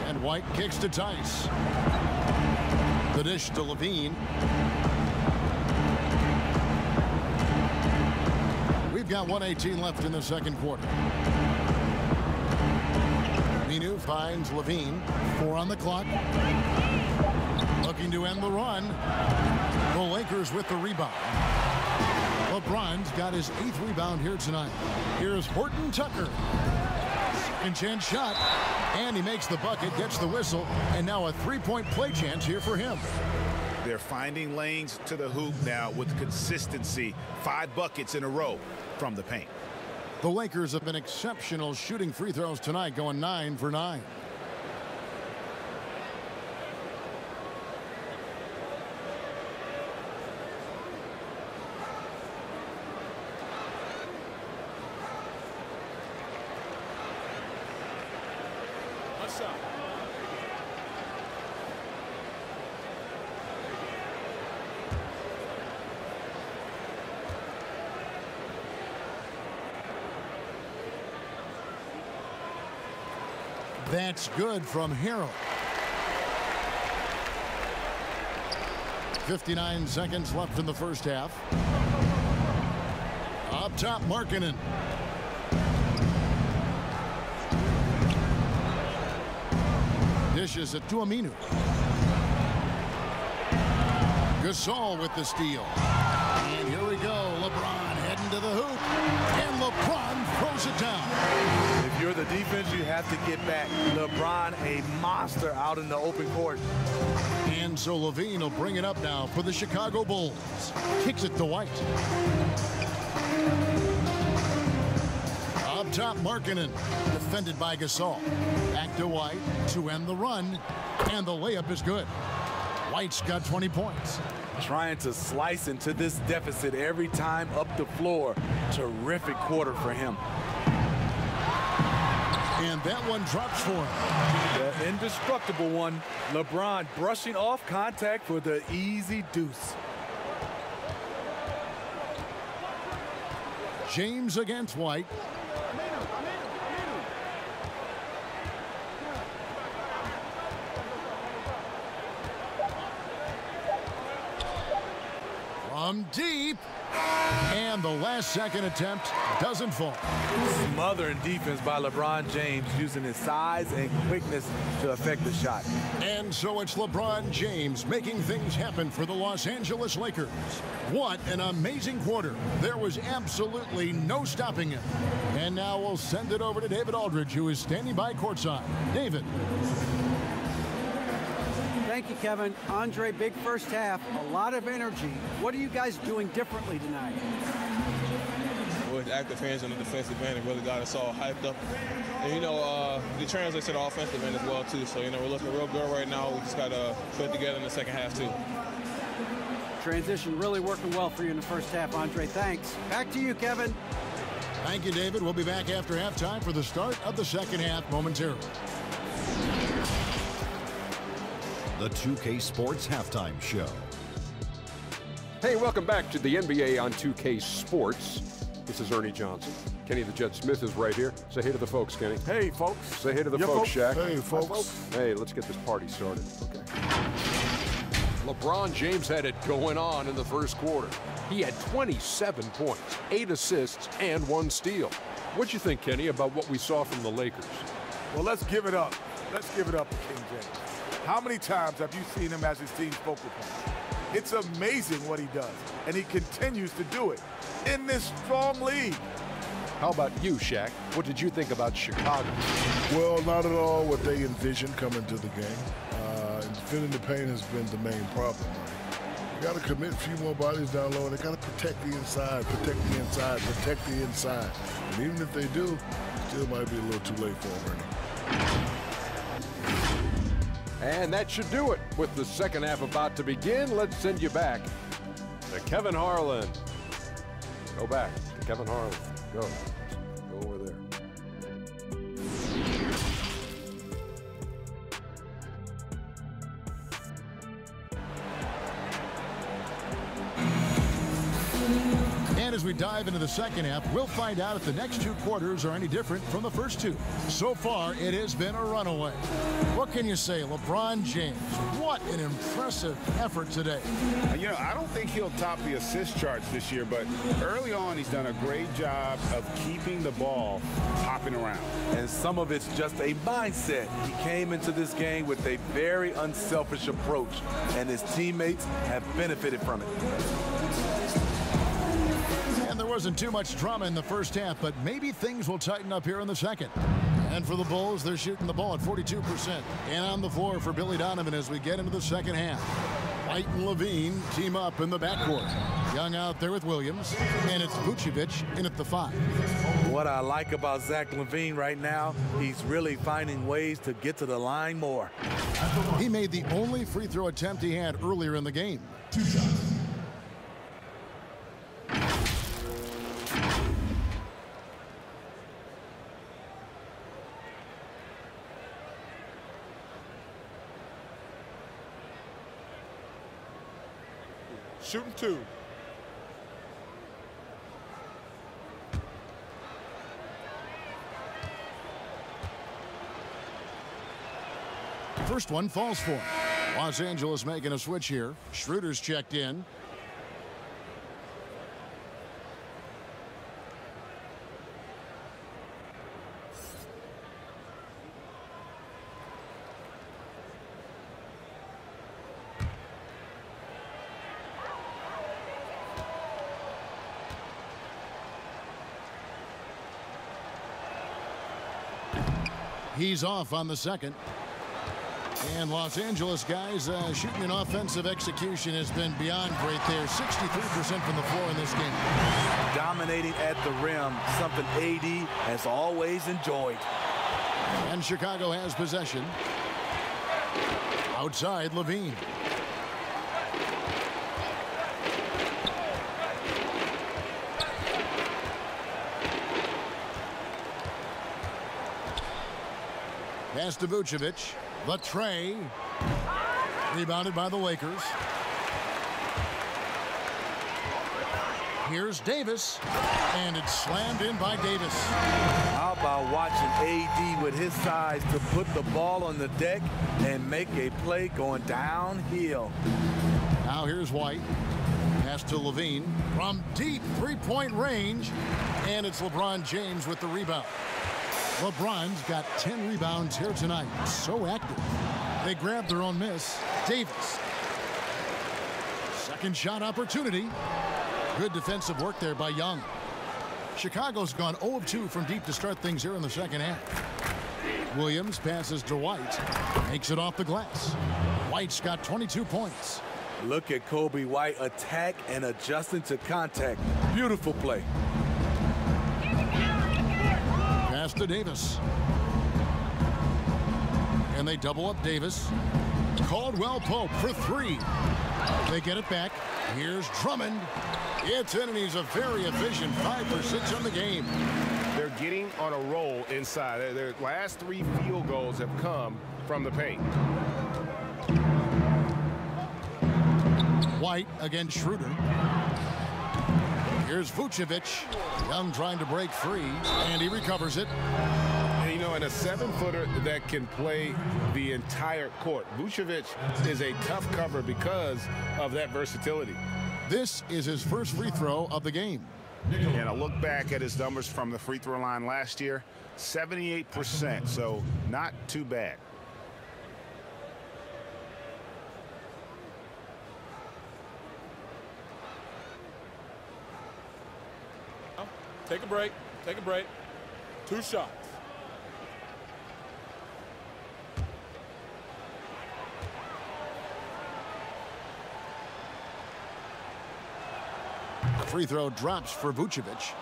And White kicks to Tice. The dish to LaVine. We've got 1:18 left in the second quarter. Aminu finds LaVine. 4 on the clock. Looking to end the run. The Lakers with the rebound. LeBron's got his 8th rebound here tonight. Here's Horton Tucker. Second chance shot. And he makes the bucket, gets the whistle, and now a three-point play chance here for him. They're finding lanes to the hoop now with consistency. 5 buckets in a row from the paint. The Lakers have been exceptional shooting free throws tonight, going 9 for 9. That's good from Harrell. 59 seconds left in the first half. Up top, Markkanen. Dishes it to Aminu. Gasol with the steal. into the hoop, and LeBron throws it down. If you're the defense, you have to get back. LeBron, a monster out in the open court. And so Levine will bring it up now for the Chicago Bulls. Kicks it to White. Up top, Markkanen, defended by Gasol. Back to White to end the run, and the layup is good. White's got 20 points. Trying to slice into this deficit every time up the floor. Terrific quarter for him. And that one drops for him. The indestructible one. LeBron brushing off contact for the easy deuce. James against White. From deep. And the last second attempt doesn't fall. Smothering defense by LeBron James, using his size and quickness to affect the shot. And so it's LeBron James making things happen for the Los Angeles Lakers. What an amazing quarter. There was absolutely no stopping him. And now we'll send it over to David Aldridge, who is standing by courtside. David. Thank you, Kevin. Andre, big first half, a lot of energy. What are you guys doing differently tonight? With active hands on the defensive end, it really got us all hyped up. And, you know, it translates to the offensive end as well, too. So, you know, we're looking real good right now. We just got to put it together in the second half, too. Transition really working well for you in the first half, Andre. Thanks. Back to you, Kevin. Thank you, David. We'll be back after halftime for the start of the second half momentarily. The 2K Sports Halftime Show. Hey, welcome back to the NBA on 2K Sports. This is Ernie Johnson. Kenny the Jet Smith is right here. Say hey to the folks, Kenny. Hey, folks. Say hey to the folks, Shaq. Hey, folks. Hey, let's get this party started. Okay. LeBron James had it going on in the first quarter. He had 27 points, 8 assists, and 1 steal. What'd you think, Kenny, about what we saw from the Lakers? Well, let's give it up. Let's give it up to King James. How many times have you seen him as his team's focal point? It's amazing what he does, and he continues to do it in this strong league. How about you, Shaq? What did you think about Chicago? Well, not at all what they envisioned coming to the game. Defending the paint has been the main problem. You got to commit a few more bodies down low, and they got to protect the inside, protect the inside, protect the inside. And even if they do, still might be a little too late for them, Ernie. And that should do it. With the second half about to begin, let's send you back to Kevin Harlan. Go back to Kevin Harlan. Go over there. And as we dive into the second half, we'll find out if the next 2 quarters are any different from the first 2. So far, it has been a runaway. What can you say, LeBron James? What an impressive effort today. You know, I don't think he'll top the assist charts this year, but early on, he's done a great job of keeping the ball hopping around. And some of it's just a mindset. He came into this game with a very unselfish approach, and his teammates have benefited from it. And there wasn't too much drama in the first half, but maybe things will tighten up here in the second. And for the Bulls, they're shooting the ball at 42%. And on the floor for Billy Donovan as we get into the second half. White and Levine team up in the backcourt. Young out there with Williams, and it's Vucevic in at the 5. What I like about Zach LaVine right now, he's really finding ways to get to the line more. He made the only free throw attempt he had earlier in the game. 2 shots. Shooting 2. First one falls for him. Los Angeles making a switch here. Schroeder's checked in. He's off on the second. And Los Angeles guys shooting an offensive execution has been beyond great there. 63% from the floor in this game. Dominating at the rim, something AD has always enjoyed. And Chicago has possession. Outside, Levine. Pass to Vucevic. The tray. Rebounded by the Lakers. Here's Davis. And it's slammed in by Davis. How about watching AD with his size to put the ball on the deck and make a play going downhill. Now here's White. Pass to Levine from deep three-point range. And it's LeBron James with the rebound. LeBron's got 10 rebounds here tonight. So active. They grab their own miss. Davis. Second shot opportunity. Good defensive work there by Young. Chicago's gone 0 of 2 from deep to start things here in the second half. Williams passes to White. Makes it off the glass. White's got 22 points. Look at Kobe White attack and adjusting to contact. Beautiful play. Pass to Davis. And they double up Davis. Caldwell Pope for three. They get it back. Here's Drummond. It's in, and he's a very efficient 5 for 6 on the game. They're getting on a roll inside. Their last 3 field goals have come from the paint. White against Schroeder. Here's Vucevic. Young trying to break free, and he recovers it. And, you know, in a 7-footer that can play the entire court, Vucevic is a tough cover because of that versatility. This is his first free throw of the game. And a look back at his numbers from the free throw line last year, 78%, so not too bad. Take a break. Take a break. 2 shots. The free throw drops for Vucevic.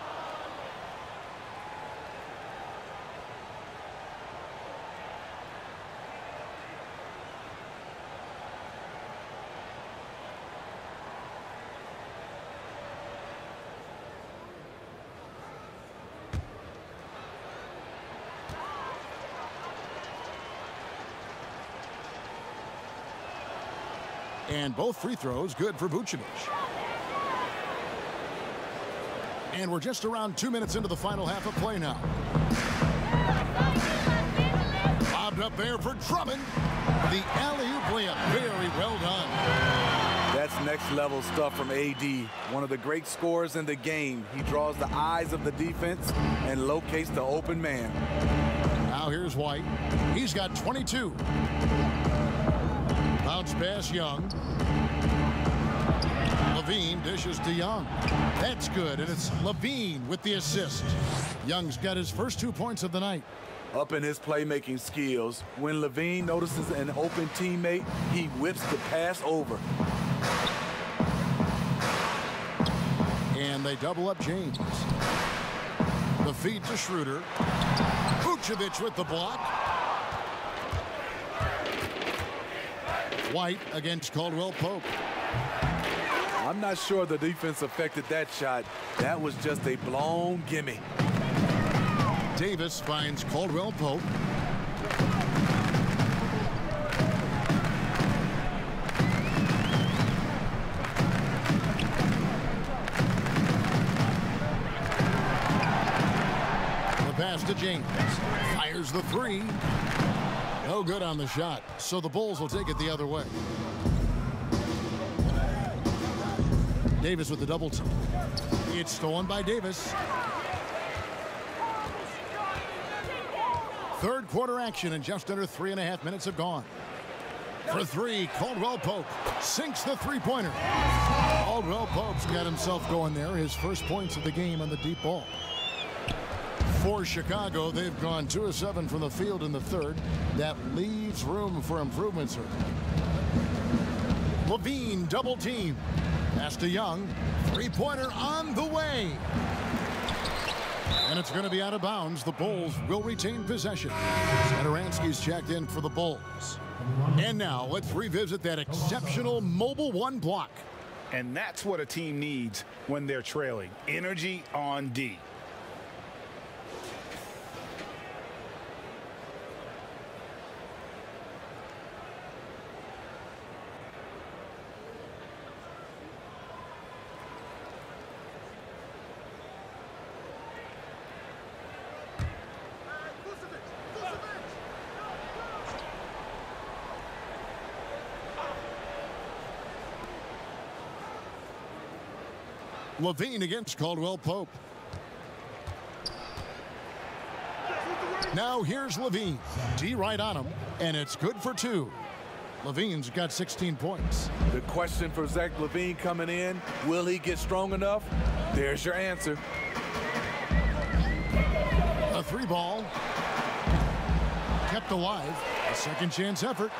And both free throws good for Vucevic. And we're just around 2 minutes into the final half of play now. Lobbed up there for Drummond. The alley-oop layup, very well done. That's next level stuff from AD. One of the great scorers in the game. He draws the eyes of the defense and locates the open man. Now here's White. He's got 22. Bounce pass Young. Levine dishes to Young. That's good, and it's Levine with the assist. Young's got his first 2 points of the night. Up in his playmaking skills, when Levine notices an open teammate, he whips the pass over. And they double up James. The feed to Schroeder. Vucevic with the block. White against Caldwell Pope. I'm not sure the defense affected that shot. That was just a blown gimme. Davis finds Caldwell Pope. The pass to James. Fires the three. No good on the shot, so the Bulls will take it the other way. Davis with the double team. It's stolen by Davis. Third quarter action, and just under 3.5 minutes have gone. For three, Caldwell Pope sinks the three-pointer. Caldwell Pope's got himself going there. His first points of the game on the deep ball. For Chicago, they've gone 2 of 7 from the field in the third. That leaves room for improvement, sir. LaVine double team. Pass to Young. Three-pointer on the way. And it's going to be out of bounds. The Bulls will retain possession. Satoransky's checked in for the Bulls. And now let's revisit that exceptional Mobile One block. And that's what a team needs when they're trailing. Energy on D. LaVine against Caldwell Pope. Now here's LaVine. D right on him, and it's good for 2. LaVine's got 16 points. The question for Zach LaVine coming in, will he get strong enough? There's your answer. A 3-ball. Kept alive. A second chance effort.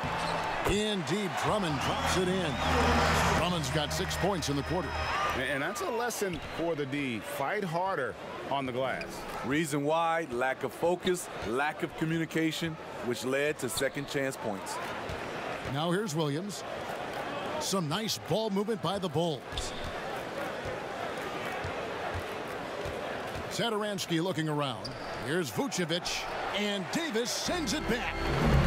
In deep, Drummond drops it in. Drummond's got 6 points in the quarter. And that's a lesson for the D. Fight harder on the glass. Reason why, lack of focus, lack of communication, which led to second chance points. Now here's Williams. Some nice ball movement by the Bulls. Satoransky looking around. Here's Vucevic, and Davis sends it back.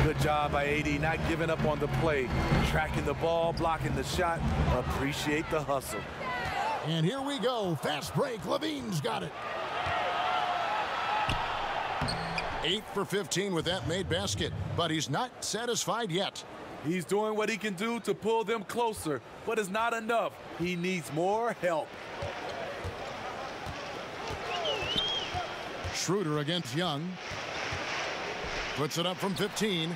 Good job by AD, not giving up on the play. Tracking the ball, blocking the shot. Appreciate the hustle. And here we go. Fast break. LaVine's got it. 8 for 15 with that made basket, but he's not satisfied yet. He's doing what he can do to pull them closer, but it's not enough. He needs more help. Schroeder against Young. Puts it up from 15.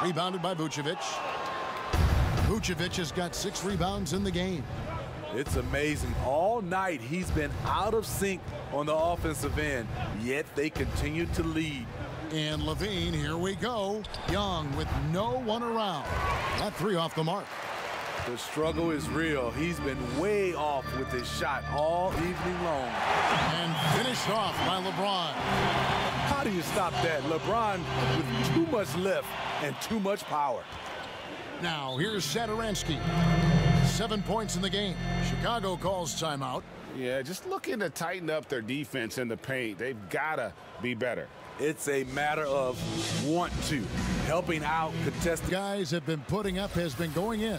Rebounded by Vucevic. Vucevic has got 6 rebounds in the game. It's amazing. All night he's been out of sync on the offensive end, yet they continue to lead. And LaVine, here we go. Young with no one around. That 3 off the mark. The struggle is real. He's been way off with his shot all evening long. And finished off by LeBron. How do you stop that? LeBron with too much lift and too much power. Now here's Satoransky. 7 points in the game. Chicago calls timeout. Yeah, just looking to tighten up their defense in the paint. They've got to be better. It's a matter of want to. Helping out contested. Guys have been putting up has been going in.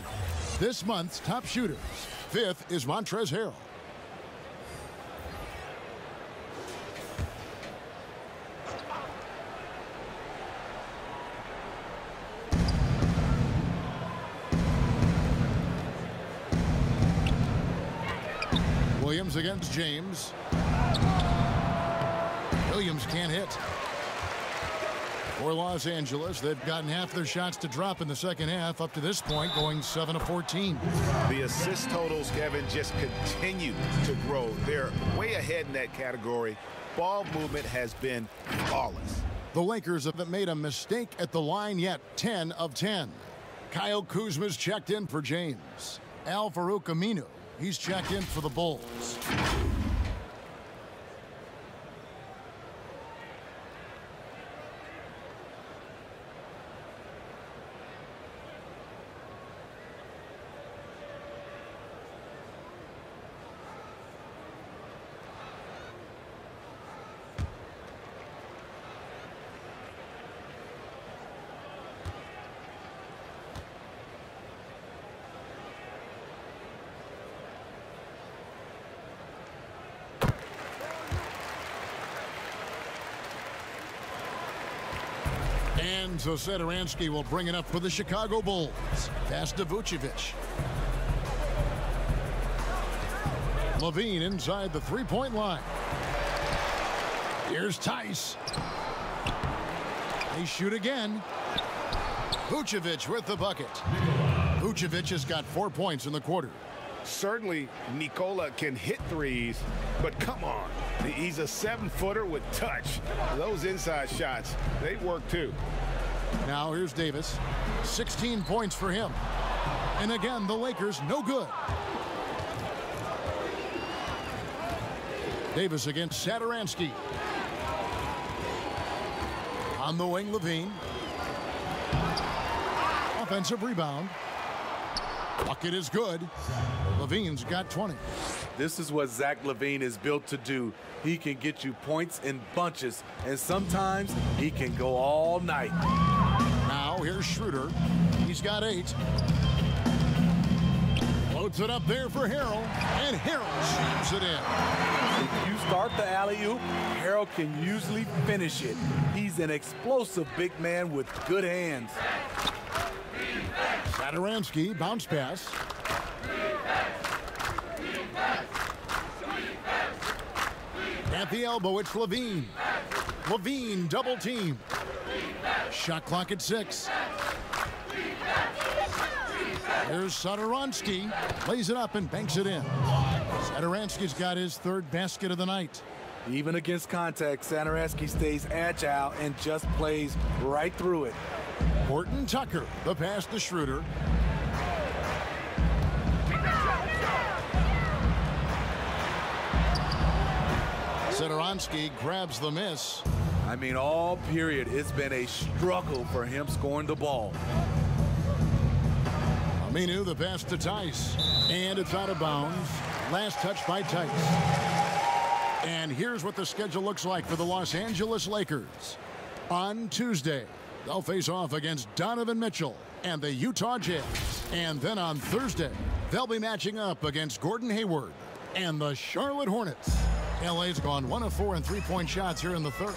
This month's top shooters. 5th is Montrezl Harrell. Williams against James. Williams can't hit. For Los Angeles, they've gotten half their shots to drop in the second half up to this point, going 7 of 14. The assist totals, Kevin, just continue to grow. They're way ahead in that category. Ball movement has been flawless. The Lakers haven't made a mistake at the line yet. 10 of 10. Kyle Kuzma's checked in for James. Al-Farouq Aminu, he's checked in for the Bulls. And so Satoransky will bring it up for the Chicago Bulls. Pass to Vucevic. LaVine inside the three-point line. Here's Tice. They shoot again. Vucevic with the bucket. Vucevic has got 4 points in the quarter. Certainly, Nikola can hit threes, but come on. He's a 7-footer with touch. Those inside shots, they work too. Now here's Davis. 16 points for him. And again, the Lakers no good. Davis against Satoransky. On the wing, Levine. Offensive rebound. Bucket is good. Levine's got 20. This is what Zach LaVine is built to do. He can get you points in bunches, and sometimes he can go all night. Now here's Schroeder. He's got 8. Floats it up there for Harrell, and Harrell shoots it in. If you start the alley-oop, Harrell can usually finish it. He's an explosive big man with good hands. Satoransky, bounce pass. At the elbow, it's Levine. Levine double team. Shot clock at 6. Here's Satoransky. Lays it up and banks it in. Satoransky's got his 3rd basket of the night. Even against contact, Satoransky stays agile and just plays right through it. Horton Tucker, the pass to Schroeder. Satoransky grabs the miss. I mean, all period, it's been a struggle for him scoring the ball. Aminu, the pass to Tice. And it's out of bounds. Last touch by Tice. And here's what the schedule looks like for the Los Angeles Lakers. On Tuesday, they'll face off against Donovan Mitchell and the Utah Jazz. And then on Thursday, they'll be matching up against Gordon Hayward and the Charlotte Hornets. LA's gone 1 of 4 in 3-point shots here in the 3rd.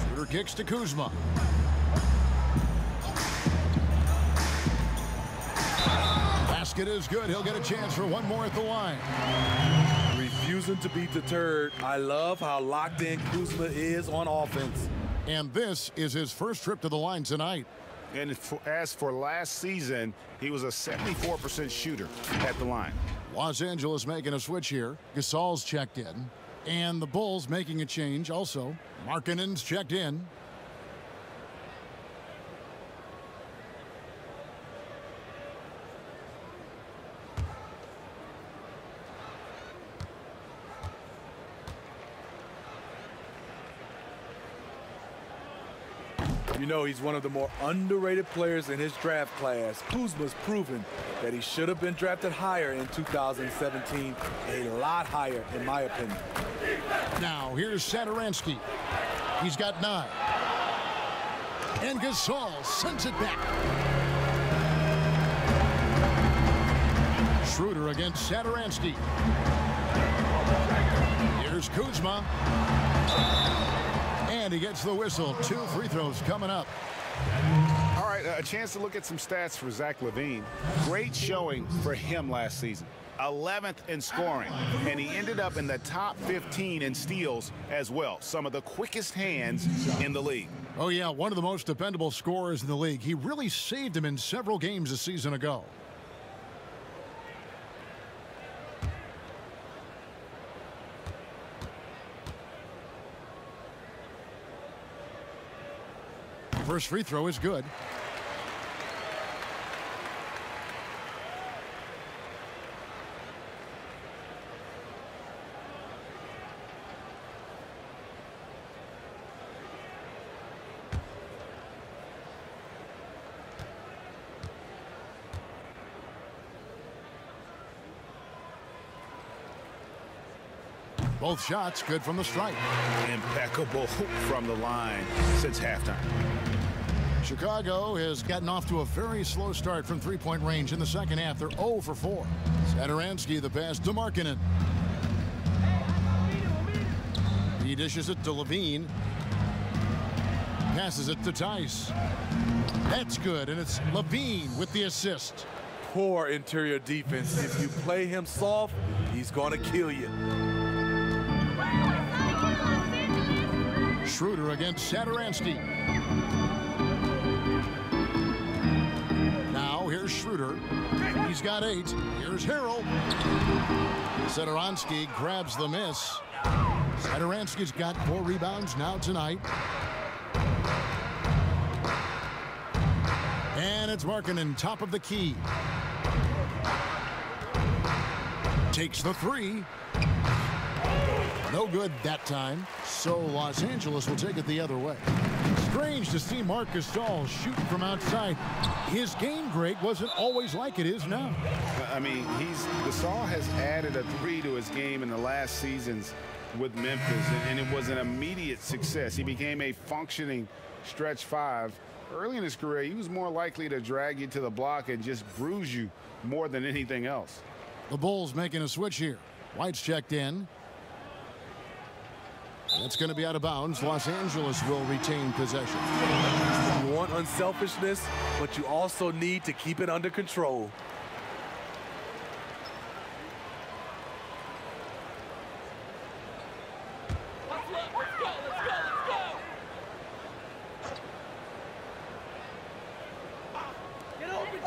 Schroeder kicks to Kuzma. Basket is good. He'll get a chance for one more at the line. Refusing to be deterred. I love how locked in Kuzma is on offense. And this is his first trip to the line tonight. And as for last season, he was a 74% shooter at the line. Los Angeles making a switch here. Gasol's checked in. And the Bulls making a change also. Markkanen's checked in. You know, he's one of the more underrated players in his draft class. Kuzma's proven that he should have been drafted higher in 2017, a lot higher in my opinion. Now here's Satoransky. He's got 9. And Gasol sends it back. Schroeder against Satoransky. Here's Kuzma. And he gets the whistle. 2 free throws coming up. All right, a chance to look at some stats for Zach LaVine. Great showing for him last season. 11th in scoring, and he ended up in the top 15 in steals as well. Some of the quickest hands in the league. Oh, yeah, one of the most dependable scorers in the league. He really saved him in several games a season ago. First free throw is good. Both shots good from the stripe. Impeccable from the line since halftime. Chicago has gotten off to a very slow start from three-point range in the second half. They're 0 for 4. Satoransky, the pass to Markkanen. He dishes it to Levine. Passes it to Tice. That's good, and it's Levine with the assist. Poor interior defense. If you play him soft, he's going to kill you. Schroeder against Satoransky. Now here's Schroeder. He's He's got 8. Here's Harrell. Satoransky grabs the miss. Satoransky's got 4 rebounds now tonight. And it's Markkanen, top of the key. Takes the 3. No good that time. So Los Angeles will take it the other way. Strange to see Marc Gasol shooting from outside. His game, Greg, wasn't always like it is now. I mean, Gasol has added a 3 to his game in the last seasons with Memphis, and it was an immediate success. He became a functioning stretch 5. Early in his career, he was more likely to drag you to the block and just bruise you more than anything else. The Bulls making a switch here. White's checked in. That's going to be out of bounds. Los Angeles will retain possession. You want unselfishness, but you also need to keep it under control.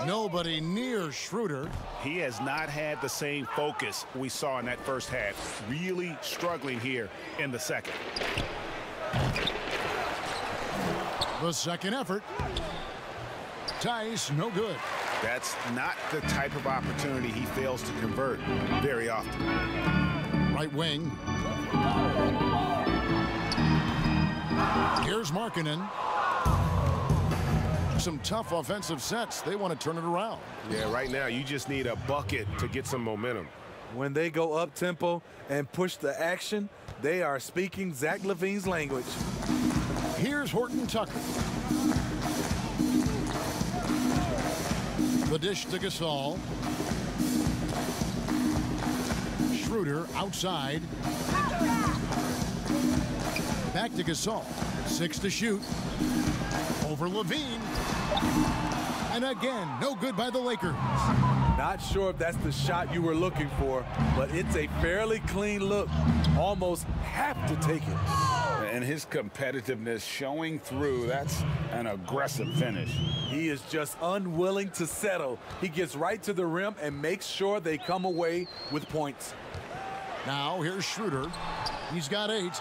Nobody near Schroeder. He has not had the same focus we saw in that first half. Really struggling here in the second. The second effort. Tice, no good. That's not the type of opportunity he fails to convert very often. Right wing. Here's Markkanen. Some tough offensive sets. They want to turn it around. Yeah, right now you just need a bucket to get some momentum. When they go up-tempo and push the action, they are speaking Zach LaVine's language. Here's Horton Tucker. The dish to Gasol. Schroeder outside. Back to Gasol. 6 to shoot. Over LaVine. And again, no good by the Lakers. Not sure if that's the shot you were looking for, but it's a fairly clean look. Almost have to take it. And his competitiveness showing through. That's an aggressive finish. He is just unwilling to settle. He gets right to the rim and makes sure they come away with points. Now here's Schroeder. He's got 8.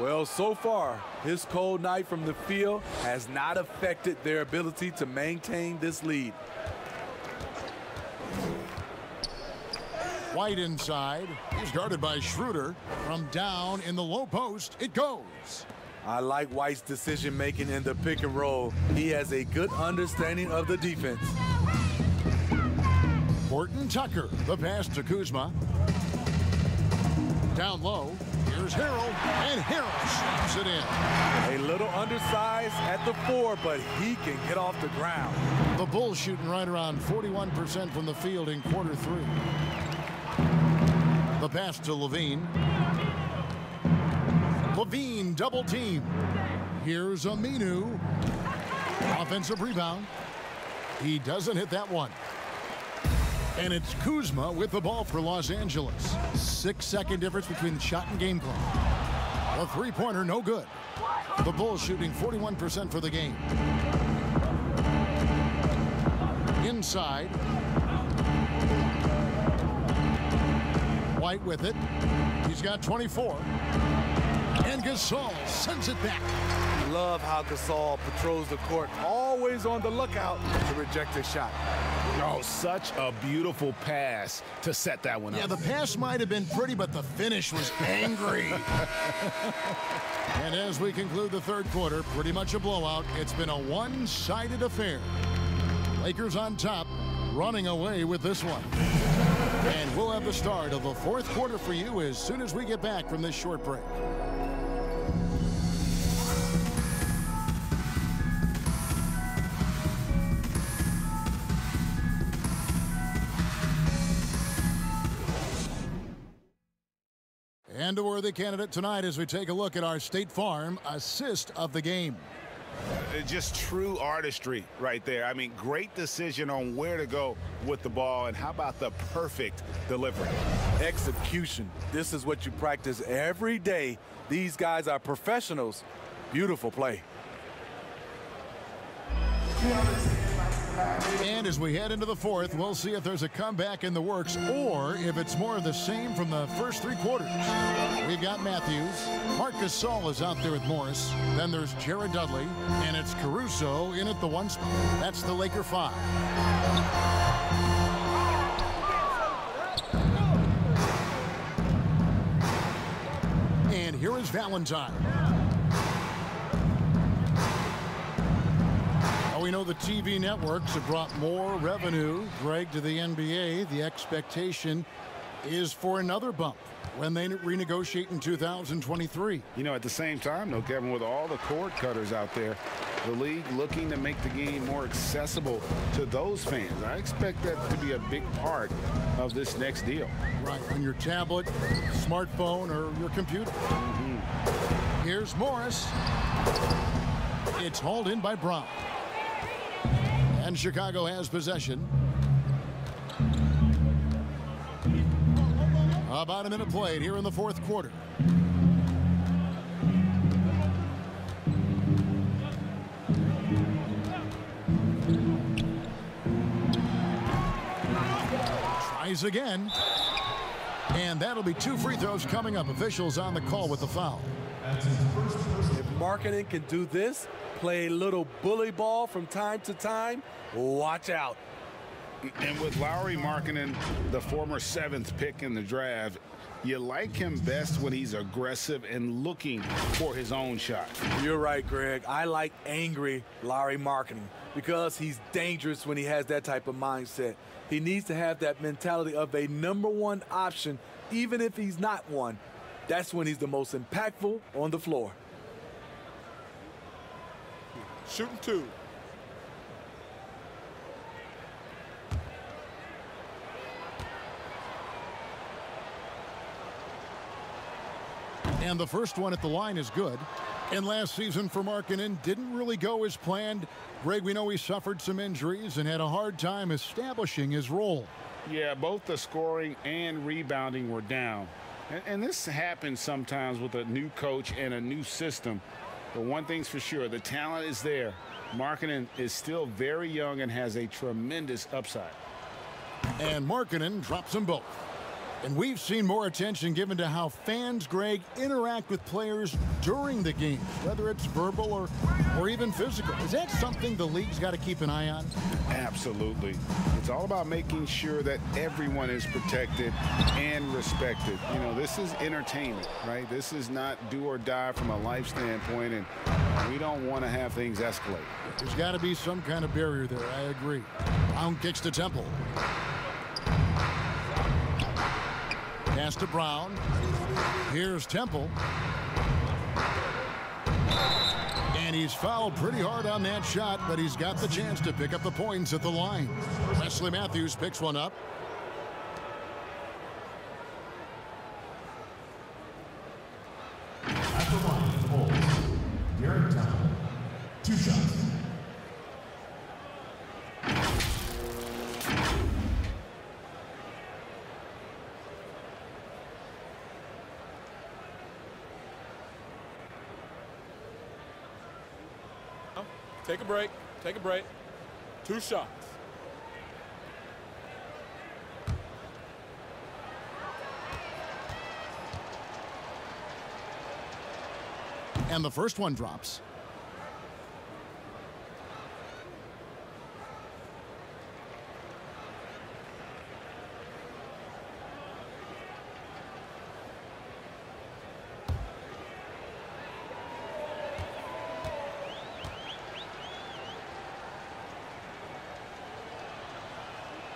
Well, so far, his cold night from the field has not affected their ability to maintain this lead. White inside. He's guarded by Schroeder. From down in the low post, it goes. I like White's decision-making in the pick and roll. He has a good understanding of the defense. Horton Tucker, the pass to Kuzma. Down low. Here's Harrell, and Harrell slaps it in. A little undersized at the 4, but he can get off the ground. The Bulls shooting right around 41% from the field in quarter 3. The pass to LaVine. LaVine double team. Here's Aminu. Offensive rebound. He doesn't hit that one. And it's Kuzma with the ball for Los Angeles. 6-second difference between the shot and game clock. The three-pointer, no good. The Bulls shooting 41% for the game. Inside. White with it. He's got 24. And Gasol sends it back. Love how Gasol patrols the court, always on the lookout to reject a shot. Oh, such a beautiful pass to set that one up. Yeah, the pass might have been pretty, but the finish was angry. And as we conclude the third quarter, pretty much a blowout. It's been a one-sided affair. Lakers on top, running away with this one. And we'll have the start of the fourth quarter for you as soon as we get back from this short break. And a worthy candidate tonight as we take a look at our State Farm assist of the game. Just true artistry right there. I mean, great decision on where to go with the ball, and how about the perfect delivery? Execution. This is what you practice every day. These guys are professionals. Beautiful play. And as we head into the fourth, we'll see if there's a comeback in the works or if it's more of the same from the first 3 quarters. We've got Matthews. Marc Gasol is out there with Morris. Then there's Jared Dudley. And it's Caruso in at the 1 spot. That's the Laker 5. And here is Valentine. We know the TV networks have brought more revenue, Greg, to the NBA. The expectation is for another bump when they renegotiate in 2023. You know, at the same time, though, Kevin, with all the cord cutters out there, the league looking to make the game more accessible to those fans. I expect that to be a big part of this next deal. Right, on your tablet, smartphone, or your computer. Here's Morris. It's hauled in by Brown. And Chicago has possession. About a minute played here in the fourth quarter. Tries again. And that'll be 2 free throws coming up. Officials on the call with the foul. If Markkanen can do this, play a little bully ball from time to time, watch out. And with Lauri Markkanen, the former 7th pick in the draft, you like him best when he's aggressive and looking for his own shot. You're right, Greg. I like angry Lauri Markkanen because he's dangerous when he has that type of mindset. He needs to have that mentality of a #1 option, even if he's not one. That's when he's the most impactful on the floor. Shooting 2. And the first one at the line is good. And last season for Markkanen didn't really go as planned. Greg, we know he suffered some injuries and had a hard time establishing his role. Yeah, both the scoring and rebounding were down. And this happens sometimes with a new coach and a new system. But one thing's for sure, the talent is there. Markkanen is still very young and has a tremendous upside. And Markkanen drops them both. And we've seen more attention given to how fans, Greg, interact with players during the game, whether it's verbal or even physical. Is that something the league's got to keep an eye on? Absolutely. It's all about making sure that everyone is protected and respected. You know, this is entertainment, right? This is not do or die from a life standpoint, and we don't want to have things escalate. There's got to be some kind of barrier there. I agree. Brown kicks to Temple. Pass to Brown. Here's Temple. And he's fouled pretty hard on that shot, but he's got the chance to pick up the points at the line. Wesley Matthews picks one up. At the line for the Bulls, Garrett Temple. 2 shots. Take a break. Take a break. 2 shots. And the first one drops.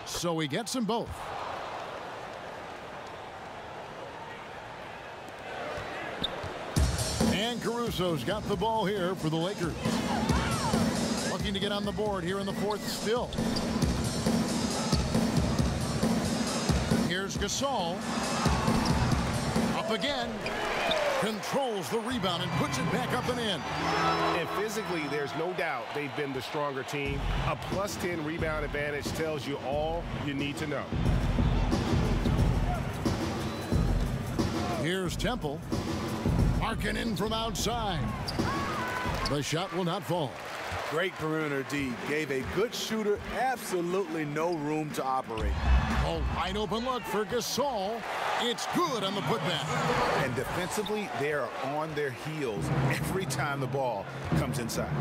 So he gets them both. And Caruso's got the ball here for the Lakers. Looking to get on the board here in the fourth still. Here's Gasol. Up again. Controls the rebound and puts it back up and in. And physically, there's no doubt they've been the stronger team. A +10 rebound advantage tells you all you need to know. Here's Temple. Markkanen from outside. The shot will not fall. Great perimeter D. Gave a good shooter absolutely no room to operate. A wide open look for Gasol. It's good on the putback. And defensively, they are on their heels every time the ball comes inside.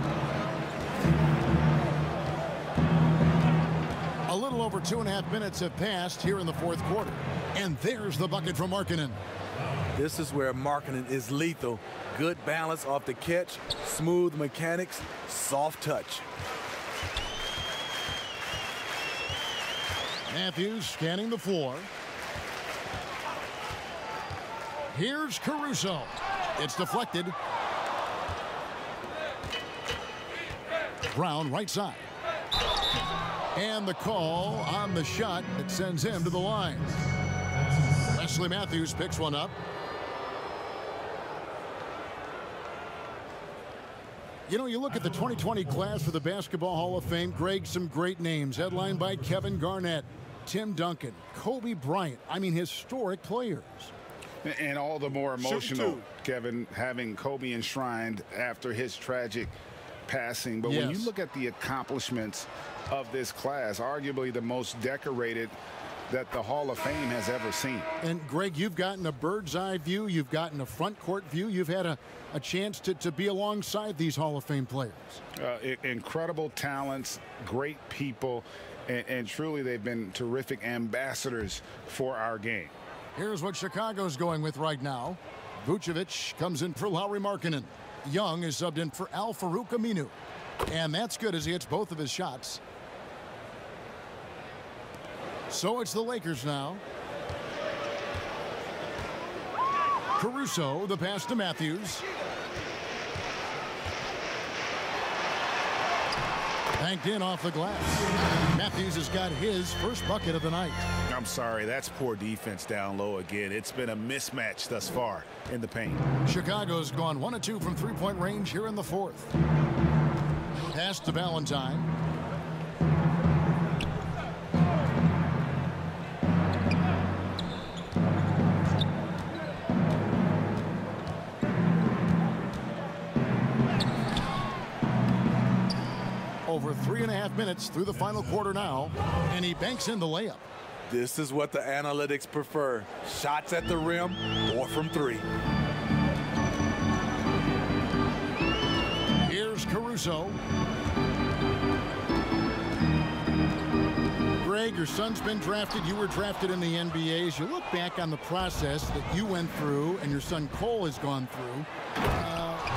A little over 2.5 minutes have passed here in the fourth quarter. And there's the bucket from Markkanen. This is where Markkanen is lethal. Good balance off the catch, smooth mechanics, soft touch. Matthews scanning the floor. Here's Caruso. It's deflected. Brown right side. And the call on the shot that sends him to the line. Wesley Matthews picks one up. You know, you look at the 2020 class for the Basketball Hall of Fame, Greg, some great names. Headlined by Kevin Garnett, Tim Duncan, Kobe Bryant. I mean, historic players. And all the more emotional, Kevin, having Kobe enshrined after his tragic passing. But when you look at the accomplishments of this class, arguably the most decorated that the Hall of Fame has ever seen. And Greg, you've gotten a bird's eye view. You've gotten a front court view. You've had a chance to be alongside these Hall of Fame players. Incredible talents, great people, and truly they've been terrific ambassadors for our game. Here's what Chicago's going with right now. Vucevic comes in for Lauri Markkanen. Young is subbed in for Al-Farouq Aminu. And that's good as he hits both of his shots. So it's the Lakers now. Caruso, the pass to Matthews. Banked in off the glass. Matthews has got his first bucket of the night. I'm sorry, that's poor defense down low again. It's been a mismatch thus far in the paint. Chicago's gone 1 of 2 from three-point range here in the fourth. Pass to Valentine. Over 3.5 minutes through the final quarter now, and he banks in the layup. This is what the analytics prefer. Shots at the rim or from three. Here's Caruso. Greg, your son's been drafted. You were drafted in the NBA. As you look back on the process that you went through and your son Cole has gone through,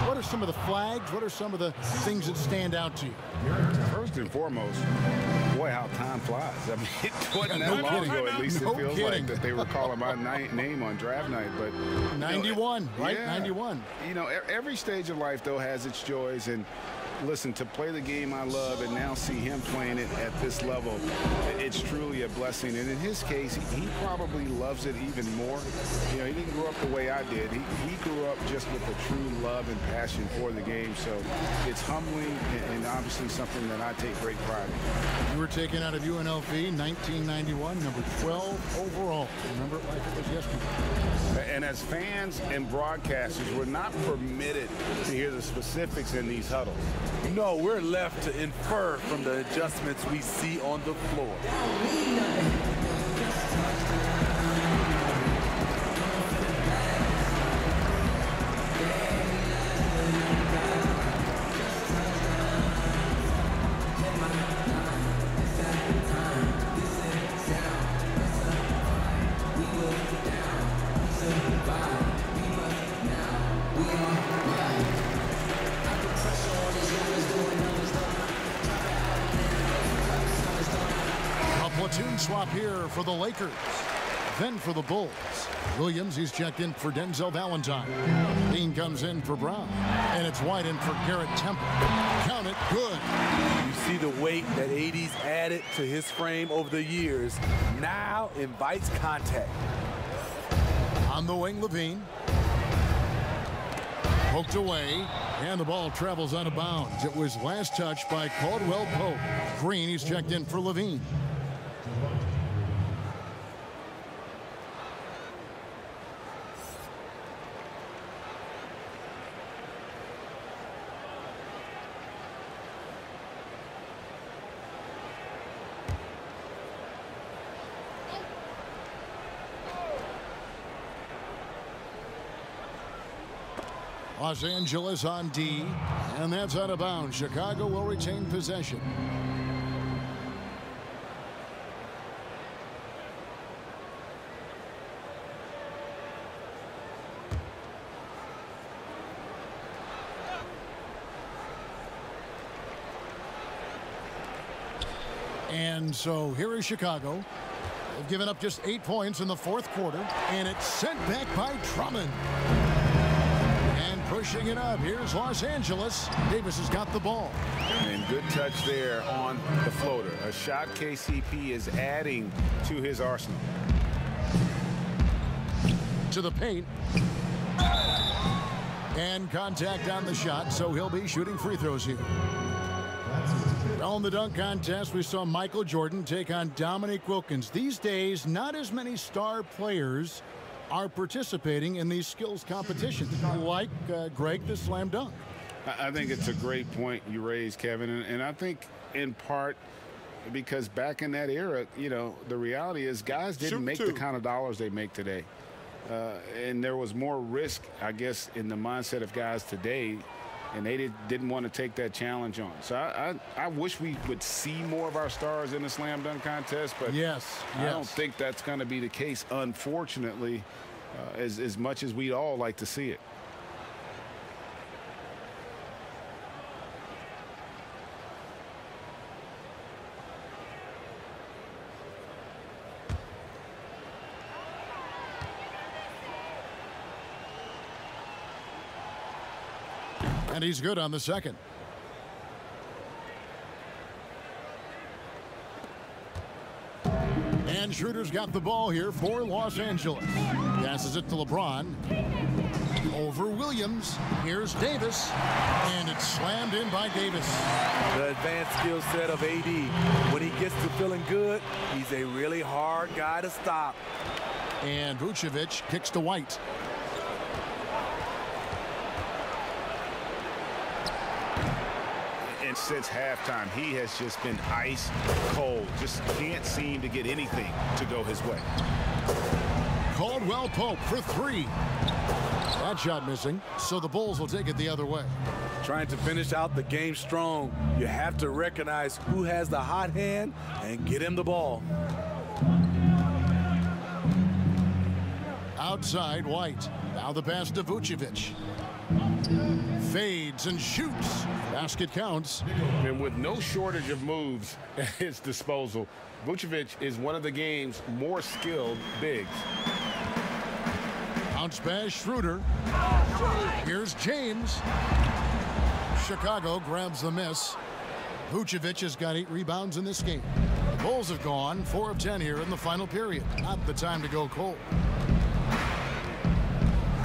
what are some of the flags? What are some of the things that stand out to you? First and foremost, boy, how time flies. I mean, it wasn't that long ago, at least it feels like, that they were calling my name on draft night. But 91, right? Yeah. 91. You know, every stage of life, though, has its joys. And listen, to play the game I love and now see him playing it at this level, it's truly a blessing. And in his case, he probably loves it even more. You know, he didn't grow up the way I did. He grew up just with a true love and passion for the game. So it's humbling and obviously something that I take great pride in. You were taken out of UNLV 1991, number 12 overall. Remember it like it was yesterday. And as fans and broadcasters, we're not permitted to hear the specifics in these huddles. No, we're left to infer from the adjustments we see on the floor. Platoon swap here for the Lakers. Then for the Bulls. Williams, he's checked in for Denzel Valentine. Dean comes in for Brown. And it's White in for Garrett Temple. Count it, good. You see the weight that AD's added to his frame over the years. Now invites contact. On the wing, Levine. Poked away, and the ball travels out of bounds. It was last touched by Caldwell Pope. Green, he's checked in for Levine. Los Angeles on D, and that's out of bounds. Chicago will retain possession. And so here is Chicago. They've given up just 8 points in the fourth quarter, and it's sent back by Drummond. And pushing it up, here's Los Angeles. Davis has got the ball. And good touch there on the floater. A shot KCP is adding to his arsenal. To the paint. And contact on the shot, so he'll be shooting free throws here. Well, in the dunk contest, we saw Michael Jordan take on Dominique Wilkins. These days, not as many star players are participating in these skills competitions, like Greg, the slam dunk. I think it's a great point you raised, Kevin, and I think in part because back in that era, you know, the reality is guys didn't make the kind of dollars they make today. And there was more risk, I guess, in the mindset of guys today, and they didn't want to take that challenge on. So I wish we would see more of our stars in the slam dunk contest, but I don't think that's going to be the case, unfortunately, as much as we'd all like to see it. And he's good on the second. And Schroeder's got the ball here for Los Angeles. Passes it to LeBron. Over Williams. Here's Davis. And it's slammed in by Davis. The advanced skill set of AD. When he gets to feeling good, he's a really hard guy to stop. And Vucevic kicks to White. And since halftime, he has just been ice cold. Just can't seem to get anything to go his way. Caldwell Pope for three. That shot missing, so the Bulls will take it the other way. Trying to finish out the game strong, you have to recognize who has the hot hand and get him the ball. Outside, White. Now the pass to Vucevic. Fades and shoots. Basket counts. And with no shortage of moves at his disposal, Vucevic is one of the game's more skilled bigs. Bounce pass, Schroeder. Here's James. Chicago grabs the miss. Vucevic has got 8 rebounds in this game. The Bulls have gone 4 of 10 here in the final period. Not the time to go cold.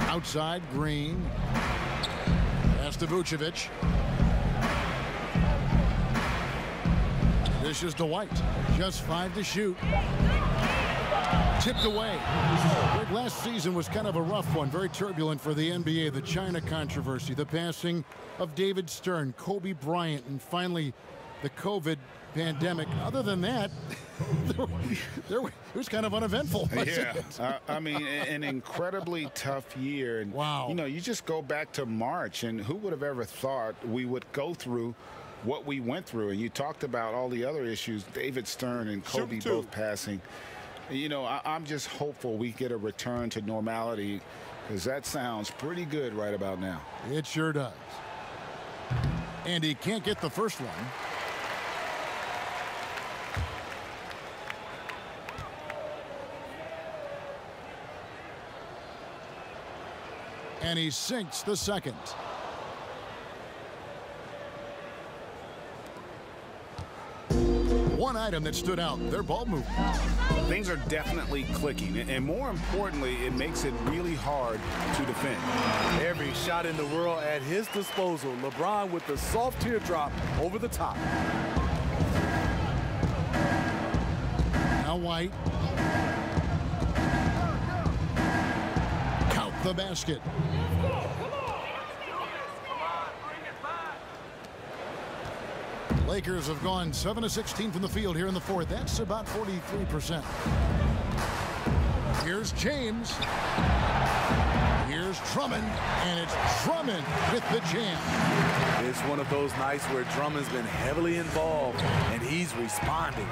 Outside, Green. Pass to Vucevic. This is to White. Just 5 to shoot. Tipped away. Last season was kind of a rough one. Very turbulent for the NBA. The China controversy, the passing of David Stern, Kobe Bryant, and finally the COVID pandemic. Other than that, it was kind of uneventful. I mean, an incredibly tough year. And, wow. You know, you just go back to March, and who would have ever thought we would go through what we went through? And you talked about all the other issues, David Stern and Kobe both passing. You know, I'm just hopeful we get a return to normality, because that sounds pretty good right about now. It sure does. And he can't get the first one. And he sinks the second. One item that stood out, their ball movement. Things are definitely clicking, and more importantly, it makes it really hard to defend. Every shot in the world at his disposal. LeBron with the soft teardrop over the top. Now White. Count the basket. Lakers have gone 7 of 16 from the field here in the fourth. That's about 43%. Here's James. Here's Here's Drummond, and it's Drummond with the jam. It's one of those nights where Drummond's been heavily involved, and he's responding.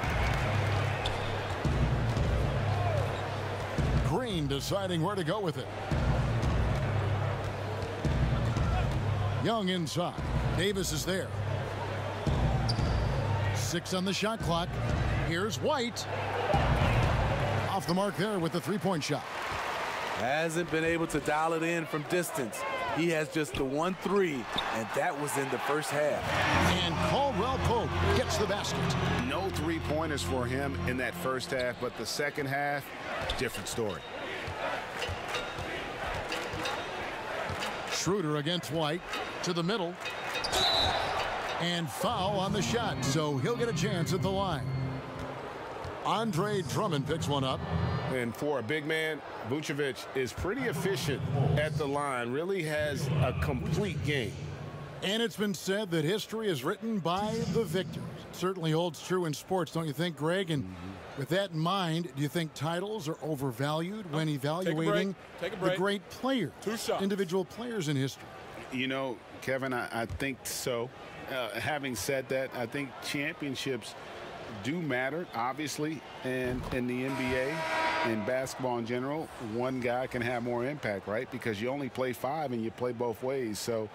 Green deciding where to go with it. Young inside. Davis is there. 6 on the shot clock. Here's White. Off the mark there with the three-point shot. Hasn't been able to dial it in from distance. He has just the 1-3, and that was in the first half. And Caldwell Pope gets the basket. No three-pointers for him in that first half, but the second half, different story. Schroeder against White to the middle. And foul on the shot, so he'll get a chance at the line. Andre Drummond picks one up. And for a big man, Vucevic is pretty efficient at the line, really has a complete game. And it's been said that history is written by the victors. It certainly holds true in sports, don't you think, Greg? And with that in mind, do you think titles are overvalued when evaluating the great players, individual players in history? You know, Kevin, I think so. Having said that, I think championships do matter, obviously, and in the NBA and basketball in general, one guy can have more impact, right? Because you only play 5 and you play both ways. So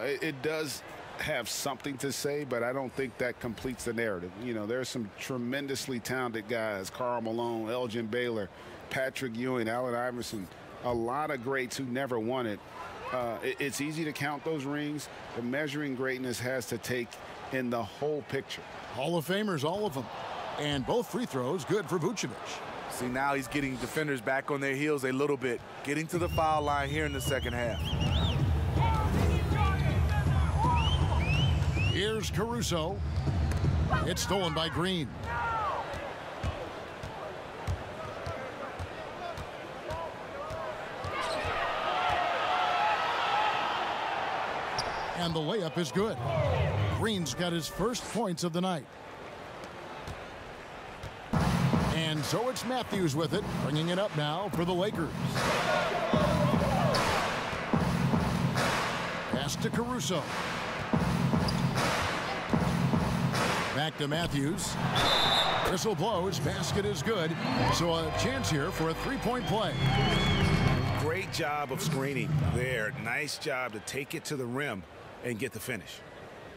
it does have something to say, but I don't think that completes the narrative. You know, there's some tremendously talented guys, Karl Malone, Elgin Baylor, Patrick Ewing, Allen Iverson, a lot of greats who never won it. It's easy to count those rings, but measuring greatness has to take in the whole picture. Hall of Famers, all of them. And both free throws good for Vucevic. See, now he's getting defenders back on their heels a little bit, getting to the foul line here in the second half. Here's Caruso. It's stolen by Green. And the layup is good. Green's got his first points of the night. And so it's Matthews with it, bringing it up now for the Lakers. Pass to Caruso. Back to Matthews. Whistle blows, basket is good. So a chance here for a three-point play. Great job of screening there. Nice job to take it to the rim and get the finish.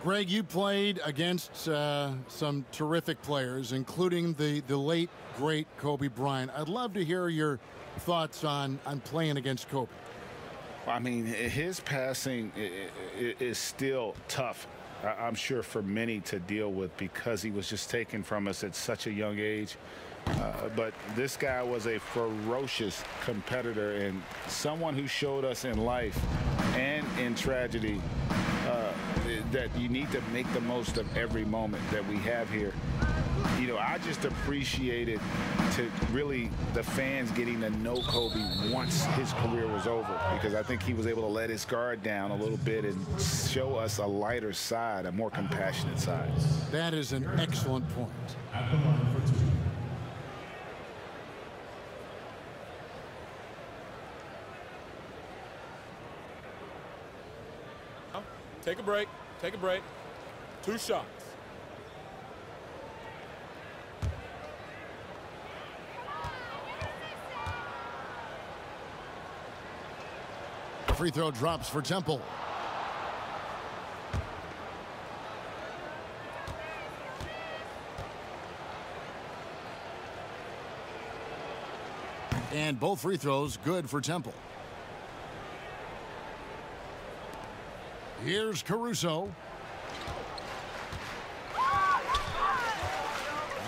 Greg, you played against some terrific players, including the late, great Kobe Bryant. I'd love to hear your thoughts on playing against Kobe. I mean, his passing is still tough, I'm sure, for many to deal with because he was just taken from us at such a young age. But this guy was a ferocious competitor and someone who showed us in life and in tragedy that you need to make the most of every moment that we have here. You know, I just appreciated to really the fans getting to know Kobe once his career was over, because I think he was able to let his guard down a little bit and show us a lighter side, a more compassionate side. That is an excellent point. Take a break. Take a break. 2 shots. Free throw drops for Temple. And both free throws good for Temple. Here's Caruso.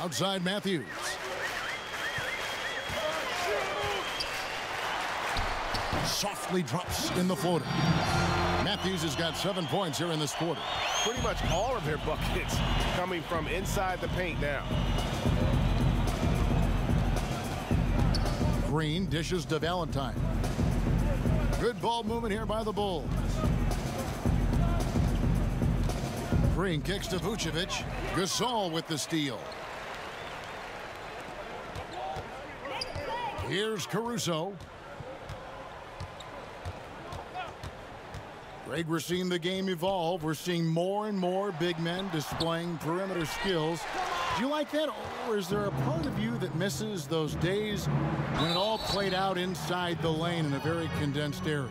Outside Matthews. Softly drops in the floater. Matthews has got 7 points here in this quarter. Pretty much all of their buckets coming from inside the paint now. Green dishes to Valentine. Good ball movement here by the Bulls. Green kicks to Vucevic. Gasol with the steal. Here's Caruso. Greg, we're seeing the game evolve. We're seeing more and more big men displaying perimeter skills. Do you like that, or is there a part of you that misses those days when it all played out inside the lane in a very condensed area?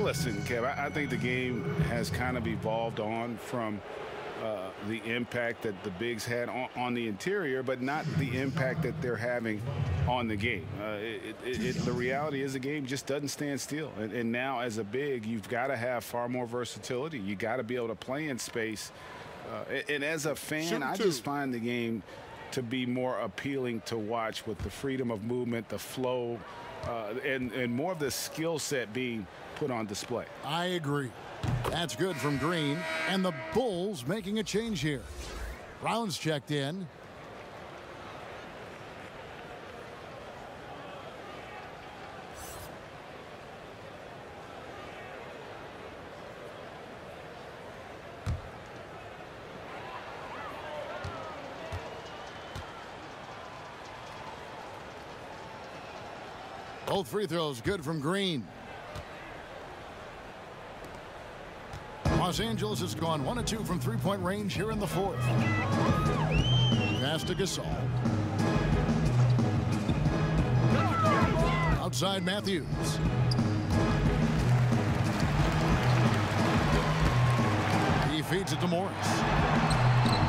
Listen, Kev, I think the game has kind of evolved on from the impact that the bigs had on the interior, but not the impact that they're having on the game. The reality is the game just doesn't stand still. And now as a big, you've got to have far more versatility. You got to be able to play in space. And as a fan, I just find the game to be more appealing to watch with the freedom of movement, the flow, and more of the skill set being put on display. I agree. That's good from Green. And the Bulls making a change here. Brown's checked in. Both free throws good from Green. Los Angeles has gone 1 of 2 from three-point range here in the fourth. Pass to Gasol. Outside Matthews. He feeds it to Morris.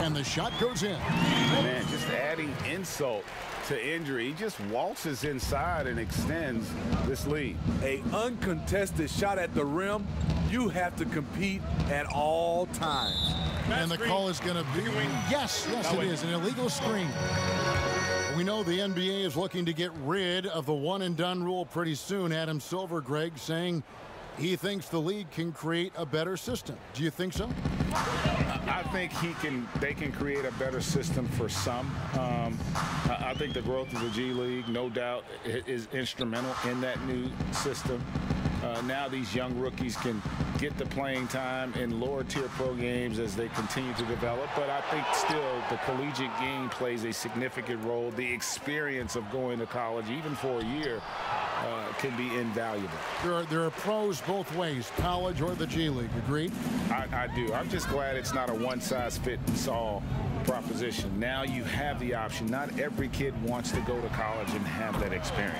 And the shot goes in. Man, just adding insult to injury. He just waltzes inside and extends this lead. A uncontested shot at the rim. You have to compete at all times. And the call is going to be, yes, it is, an illegal screen. We know the NBA is looking to get rid of the one-and-done rule pretty soon. Adam Silver, Greg, saying he thinks the league can create a better system. Do you think so? I think they can create a better system for some. I think the growth of the G League, no doubt, is instrumental in that new system. Now these young rookies can get the playing time in lower tier pro games as they continue to develop. But I think still the collegiate game plays a significant role. The experience of going to college, even for a year, can be invaluable. There are pros both ways, college or the G League. Agreed? I do. I'm just glad it's not a one-size-fits-all proposition. Now you have the option. Not every kid wants to go to college and have that experience.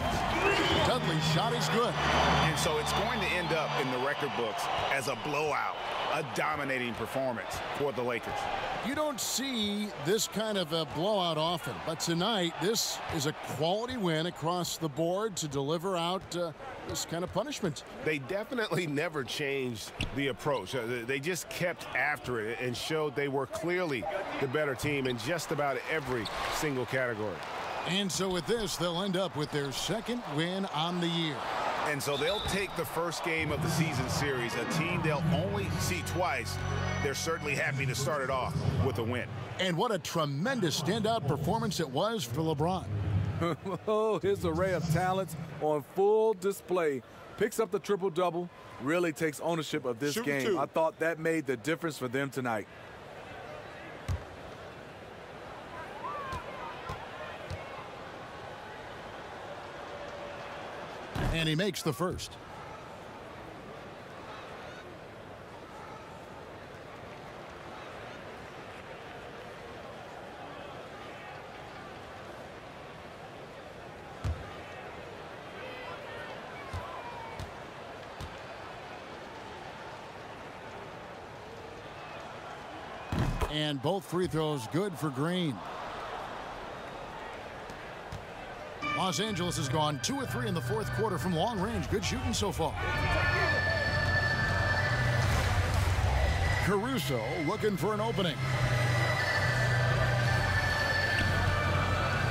Dudley's shot is good. And so it's going to end up in the record books as a blowout, a dominating performance for the Lakers. You don't see this kind of a blowout often, but tonight this is a quality win across the board to deliver out this kind of punishment. They definitely never changed the approach. They just kept after it and showed they were clearly the better team in just about every single category. And so with this, they'll end up with their second win on the year. And so they'll take the first game of the season series, a team they'll only see twice. They're certainly happy to start it off with a win. And what a tremendous standout performance it was for LeBron. Oh, his array of talents on full display. Picks up the triple-double, really takes ownership of this game. I thought that made the difference for them tonight. And he makes the first. And both free throws good for Green. Los Angeles has gone 2 of 3 in the fourth quarter from long range. Good shooting so far. Caruso looking for an opening.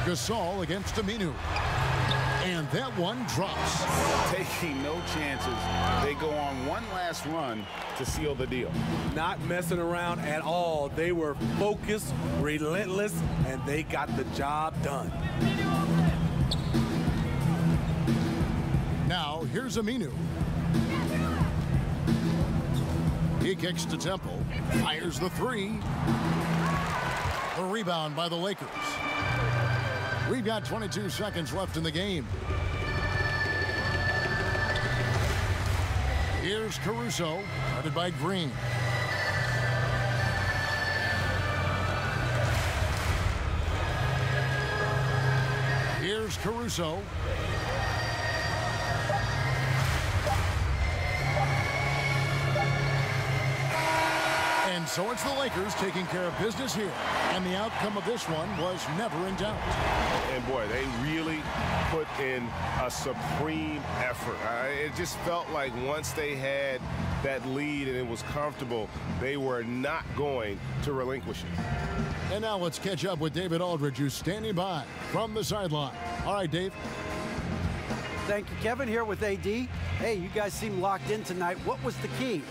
Gasol against Aminu. And that one drops. Taking no chances. They go on one last run to seal the deal. Not messing around at all. They were focused, relentless, and they got the job done. Now, here's Aminu. He kicks to Temple. Fires the three. A rebound by the Lakers. We've got 22 seconds left in the game. Here's Caruso, guarded by Green. Here's Caruso. And so it's the Lakers taking care of business here. And the outcome of this one was never in doubt. And boy, they really put in a supreme effort. It just felt like once they had that lead and it was comfortable, they were not going to relinquish it. And now let's catch up with David Aldridge, who's standing by from the sideline. All right, Dave. Thank you, Kevin. Here with AD. Hey, you guys seem locked in tonight. What was the key?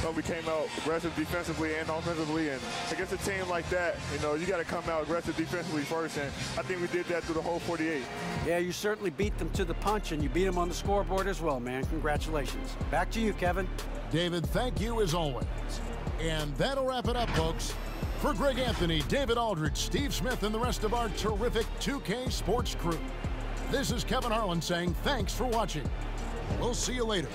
So we came out aggressive defensively and offensively, and against a team like that, you know, you got to come out aggressive defensively first, and I think we did that through the whole 48. Yeah, you certainly beat them to the punch, and you beat them on the scoreboard as well, man. Congratulations. Back to you, Kevin. David, thank you as always. And that'll wrap it up, folks. For Greg Anthony, David Aldridge, Steve Smith, and the rest of our terrific 2K Sports crew, this is Kevin Harlan saying thanks for watching. We'll see you later.